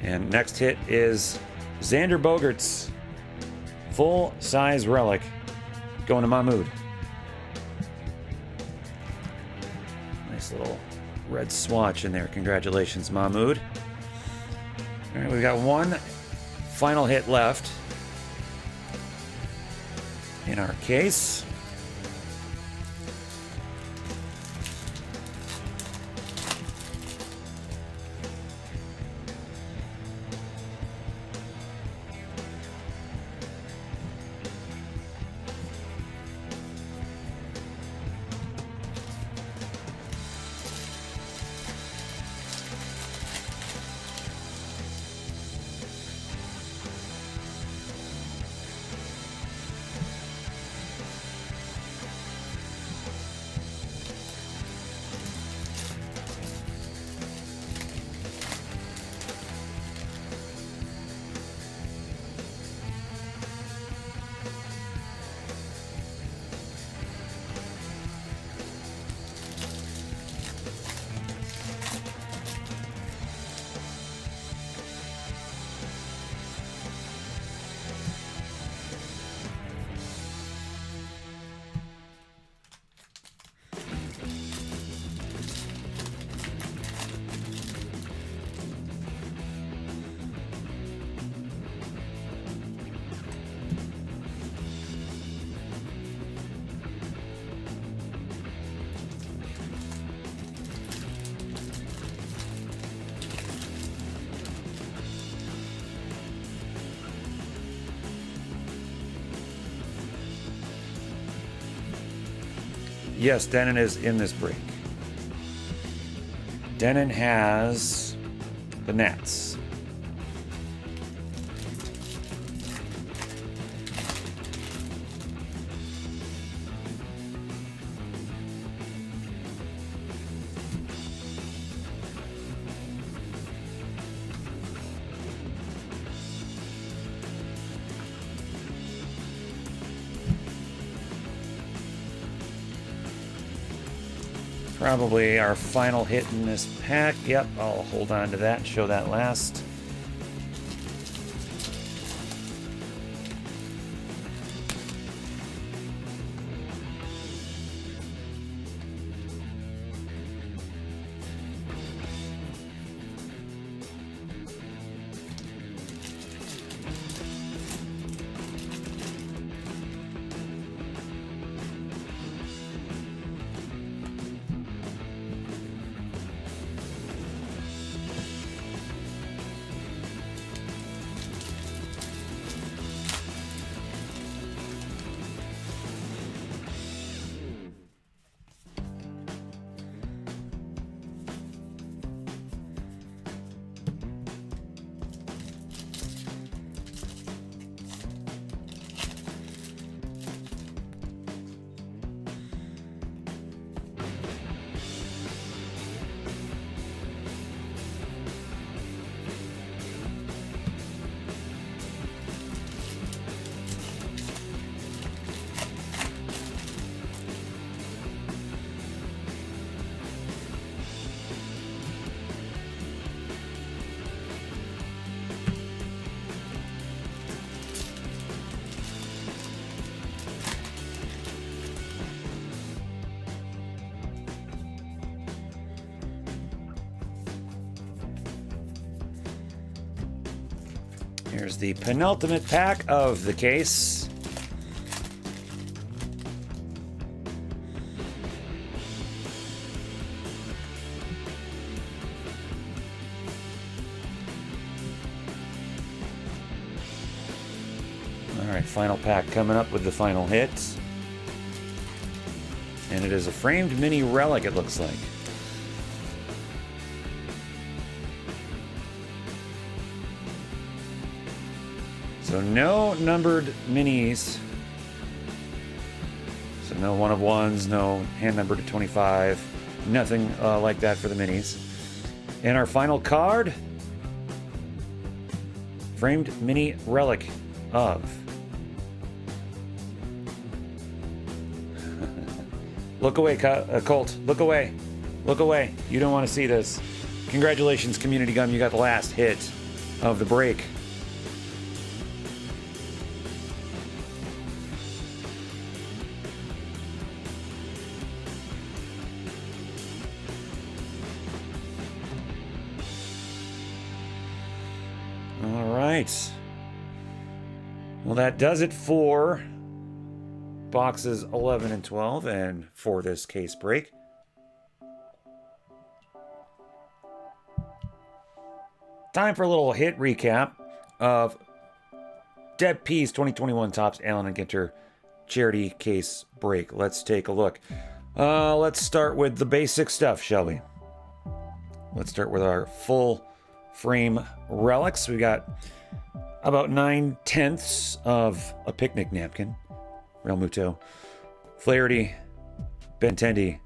And next hit is Xander Bogaerts, full-size relic, going to Mahmood. Nice little red swatch in there. Congratulations, Mahmood. All right, we've got one final hit left in our case. Yes, Denon is in this break. Denon has the Nats. Probably our final hit in this pack. Yep, I'll hold on to that and show that last. Here's the penultimate pack of the case. Final pack coming up with the final hit. And it is a framed mini relic, it looks like. So no numbered minis. So no 1 of 1s, no hand number to 25. Nothing like that for the minis. And our final card, framed mini relic of look away, Colt. Look away. Look away. You don't want to see this. Congratulations, Community Gum. You got the last hit of the break. All right. Well, that does it for boxes 11 and 12 and for this case break. Time for a little hit recap of Deb P's 2021 Topps Allen and Ginter charity case break. Let's take a look. Let's start with the basic stuff, shall we? Let's start with our full frame relics. We got about 9/10 of a picnic napkin. Real Muto, Flaherty, Benintendi,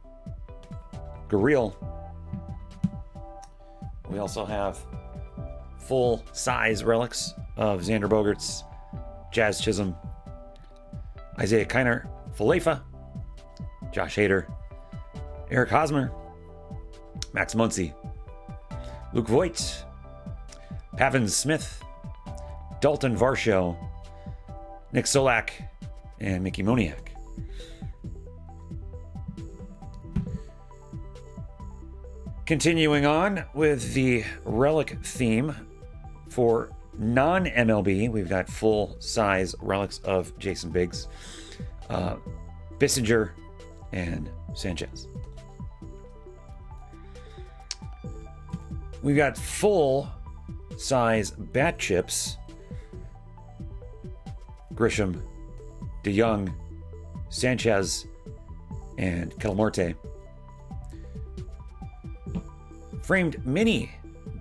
Gurriel. We also have full-size relics of Xander Bogaerts, Jazz Chisholm, Isaiah Kiner, Falefa, Josh Hader, Eric Hosmer, Max Muncy, Luke Voigt, Pavin Smith, Dalton Varsho, Nick Solak, and Mickey Moniak. Continuing on with the relic theme for non-MLB, we've got full-size relics of Jason Biggs, Bissinger, and Sanchez. We've got full-size bat chips, Grisham, DeYoung, Sanchez, and Ketelmarte. Framed mini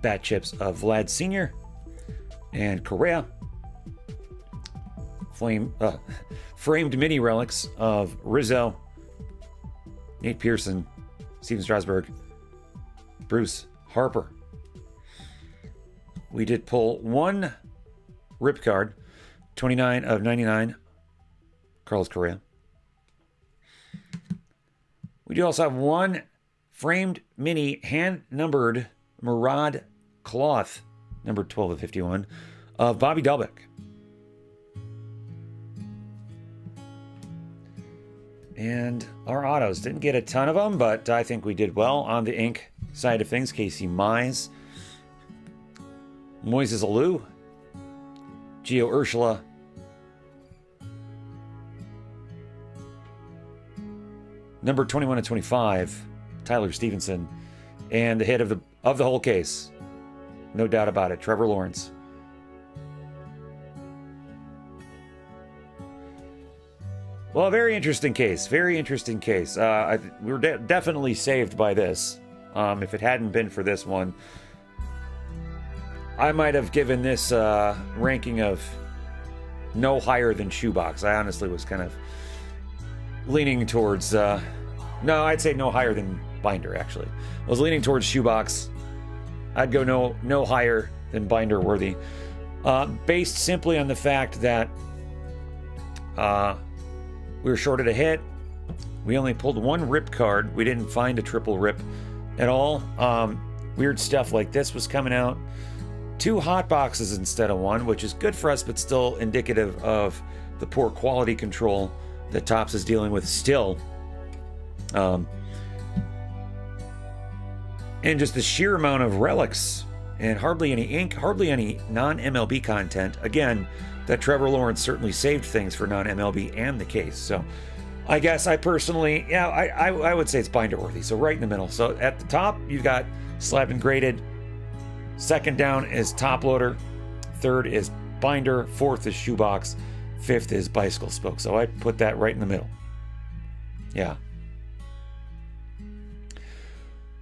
bat chips of Vlad Sr. and Correa. Framed mini relics of Rizzo, Nate Pearson, Steven Strasburg, Bruce Harper. We did pull one rip card, 29 of 99, Carlos Correa. We do also have one framed mini hand-numbered Murad cloth, number 12 of 51, of Bobby Dalbec. And our autos, didn't get a ton of them, but I think we did well on the ink side of things. Casey Mize, Moises Alou, Gio Urshela, number 21 and 25, Tyler Stevenson, and the hit of the whole case, no doubt about it, Trevor Lawrence. Well, very interesting case. Very interesting case. We were definitely saved by this. If it hadn't been for this one, I might have given this ranking of no higher than shoebox. I honestly was kind of leaning towards... no, I'd say no higher than binder, actually. I was leaning towards shoebox. I'd go no higher than binder worthy. Based simply on the fact that we were shorted a hit. We only pulled one rip card. We didn't find a triple rip at all. Weird stuff like this was coming out. 2 hot boxes instead of 1, which is good for us, but still indicative of the poor quality control that Topps is dealing with still. And just the sheer amount of relics and hardly any ink, hardly any non-MLB content. Again, that Trevor Lawrence certainly saved things for non-MLB and the case. So I guess I personally, I would say it's binder worthy. So right in the middle. So at the top, you've got slab and graded. Second down is top loader. Third is binder. Fourth is shoebox. 5th is bicycle spoke. So I put that right in the middle. Yeah.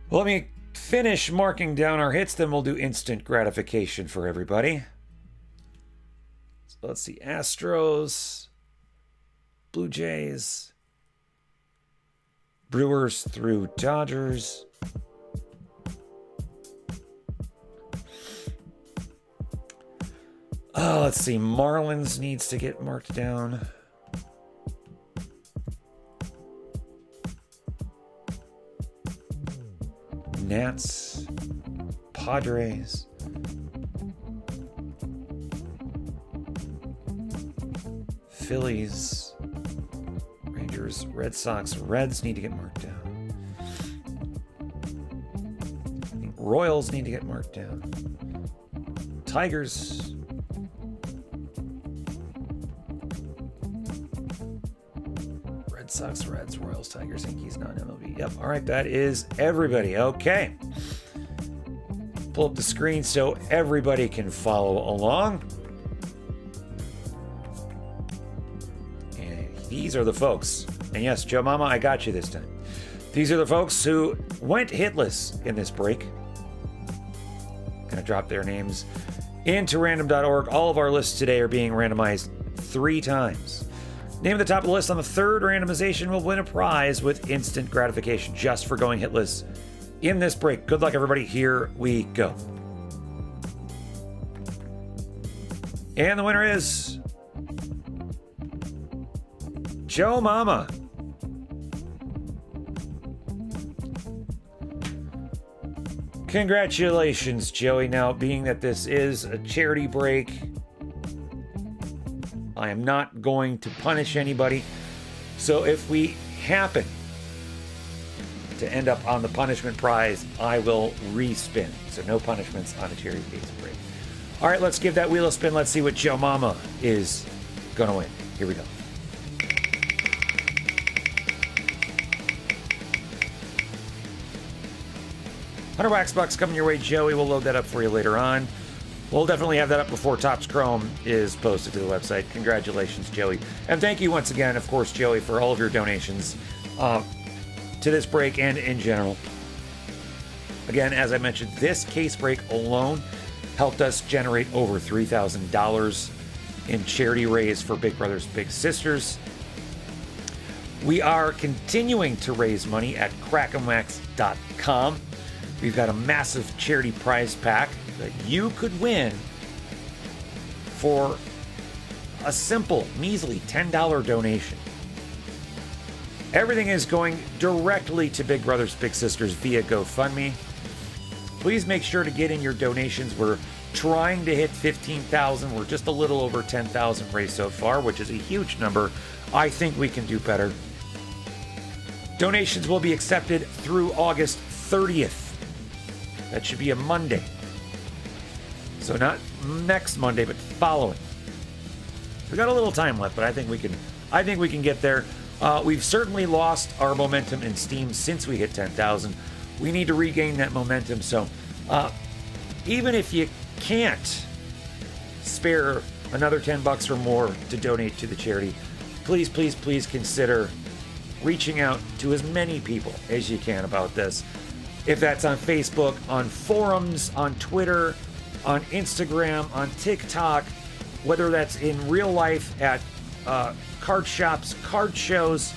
Well, let me finish marking down our hits, then we'll do instant gratification for everybody. So let's see. Astros, Blue Jays, Brewers through Dodgers. Let's see. Marlins needs to get marked down. Nats, Padres, Phillies, Rangers, Red Sox, Reds need to get marked down. Royals need to get marked down. Tigers, Red Sox, Reds, Royals, Tigers, Yankees, non-MLB. Yep. All right. That is everybody. Okay. Pull up the screen so everybody can follow along. And these are the folks. And yes, Joe Mama, I got you this time. These are the folks who went hitless in this break. Gonna drop their names into random.org. All of our lists today are being randomized 3 times. Name at the top of the list on the 3rd randomization will win a prize with instant gratification just for going hitless in this break. Good luck, everybody. Here we go. And the winner is Joe Mama. Congratulations, Joey. Now, being that this is a charity break, I am not going to punish anybody. So if we happen to end up on the punishment prize, I will respin. So no punishments on a charity case break. All right, let's give that wheel a spin. Let's see what Joe Mama is going to win. Here we go. $100 coming your way, Joey. We'll load that up for you later on. We'll definitely have that up before Topps Chrome is posted to the website. Congratulations, Joey. And thank you once again, of course, Joey, for all of your donations to this break and in general. Again, as I mentioned, this case break alone helped us generate over $3,000 in charity raise for Big Brothers Big Sisters. We are continuing to raise money at crackinwax.com. We've got a massive charity prize pack that you could win for a simple, measly $10 donation. Everything is going directly to Big Brothers Big Sisters via GoFundMe. Please make sure to get in your donations. We're trying to hit 15,000. We're just a little over 10,000 raised so far, which is a huge number. I think we can do better. Donations will be accepted through August 30th. That should be a Monday. So not next Monday, but following. We've got a little time left, but I think we can get there. We've certainly lost our momentum and steam since we hit 10,000. We need to regain that momentum. So even if you can't spare another $10 or more to donate to the charity, please, please, please consider reaching out to as many people as you can about this. If that's on Facebook, on forums, on Twitter, on Instagram, on TikTok, whether that's in real life at card shops, card shows,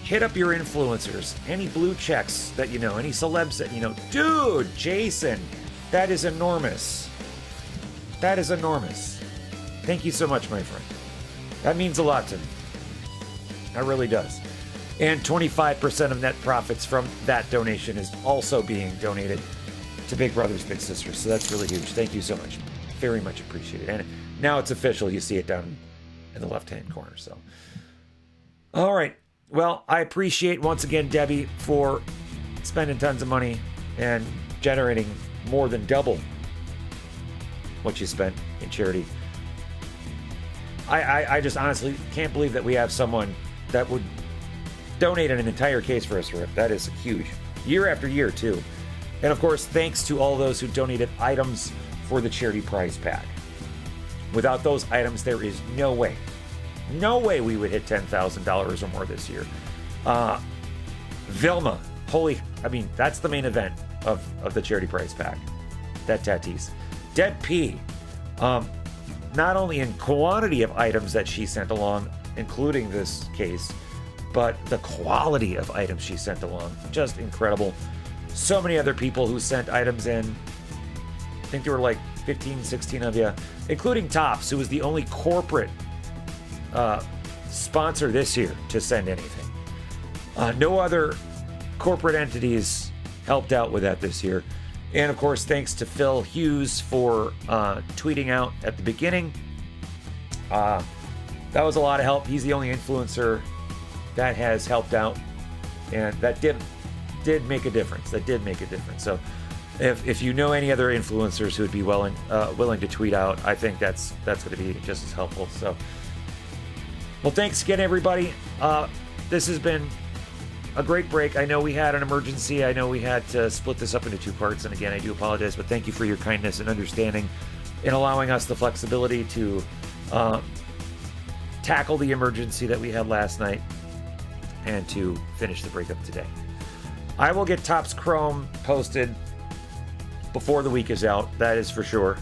hit up your influencers, any blue checks that you know, any celebs that you know. Dude, Jason, that is enormous. That is enormous. Thank you so much, my friend. That means a lot to me. That really does. And 25% of net profits from that donation is also being donated to Big Brothers Big Sisters. So that's really huge. Thank you so much. Very much appreciated. And now it's official. You see it down in the left-hand corner. So, all right. Well, I appreciate once again, Debbie, for spending tons of money and generating more than double what you spent in charity. I just honestly can't believe that we have someone that would donate an entire case for us, Rip. That is huge. Year after year, too. And of course, thanks to all those who donated items for the charity prize pack. Without those items, there is no way we would hit $10,000 or more this year. Vilma, that's the main event of the charity prize pack. That Tatis. Dead P, not only in quantity of items that she sent along, including this case, but the quality of items she sent along. Just incredible. So many other people who sent items in. I think there were like 15, 16 of you, including Tops, who was the only corporate sponsor this year to send anything. No other corporate entities helped out with that this year. And of course, thanks to Phil Hughes for tweeting out at the beginning. That was a lot of help. He's the only influencer that has helped out, and that did make a difference. So if you know any other influencers who would be willing to tweet out, I think that's going to be just as helpful. So, well, thanks again, everybody. This has been a great break. I know we had an emergency. I know we had to split this up into 2 parts, and again, I do apologize, but thank you for your kindness and understanding in allowing us the flexibility to tackle the emergency that we had last night and to finish the breakup today. I will get Topps Chrome posted before the week is out. That is for sure.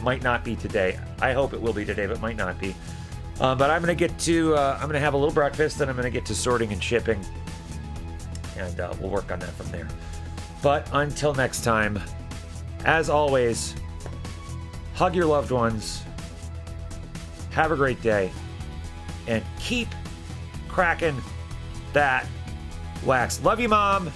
Might not be today. I hope it will be today, but might not be. But I'm going to have a little breakfast, and I'm going to get to sorting and shipping, and we'll work on that from there. But until next time, as always, hug your loved ones, have a great day, and keep cracking that wax. Love you, Mom.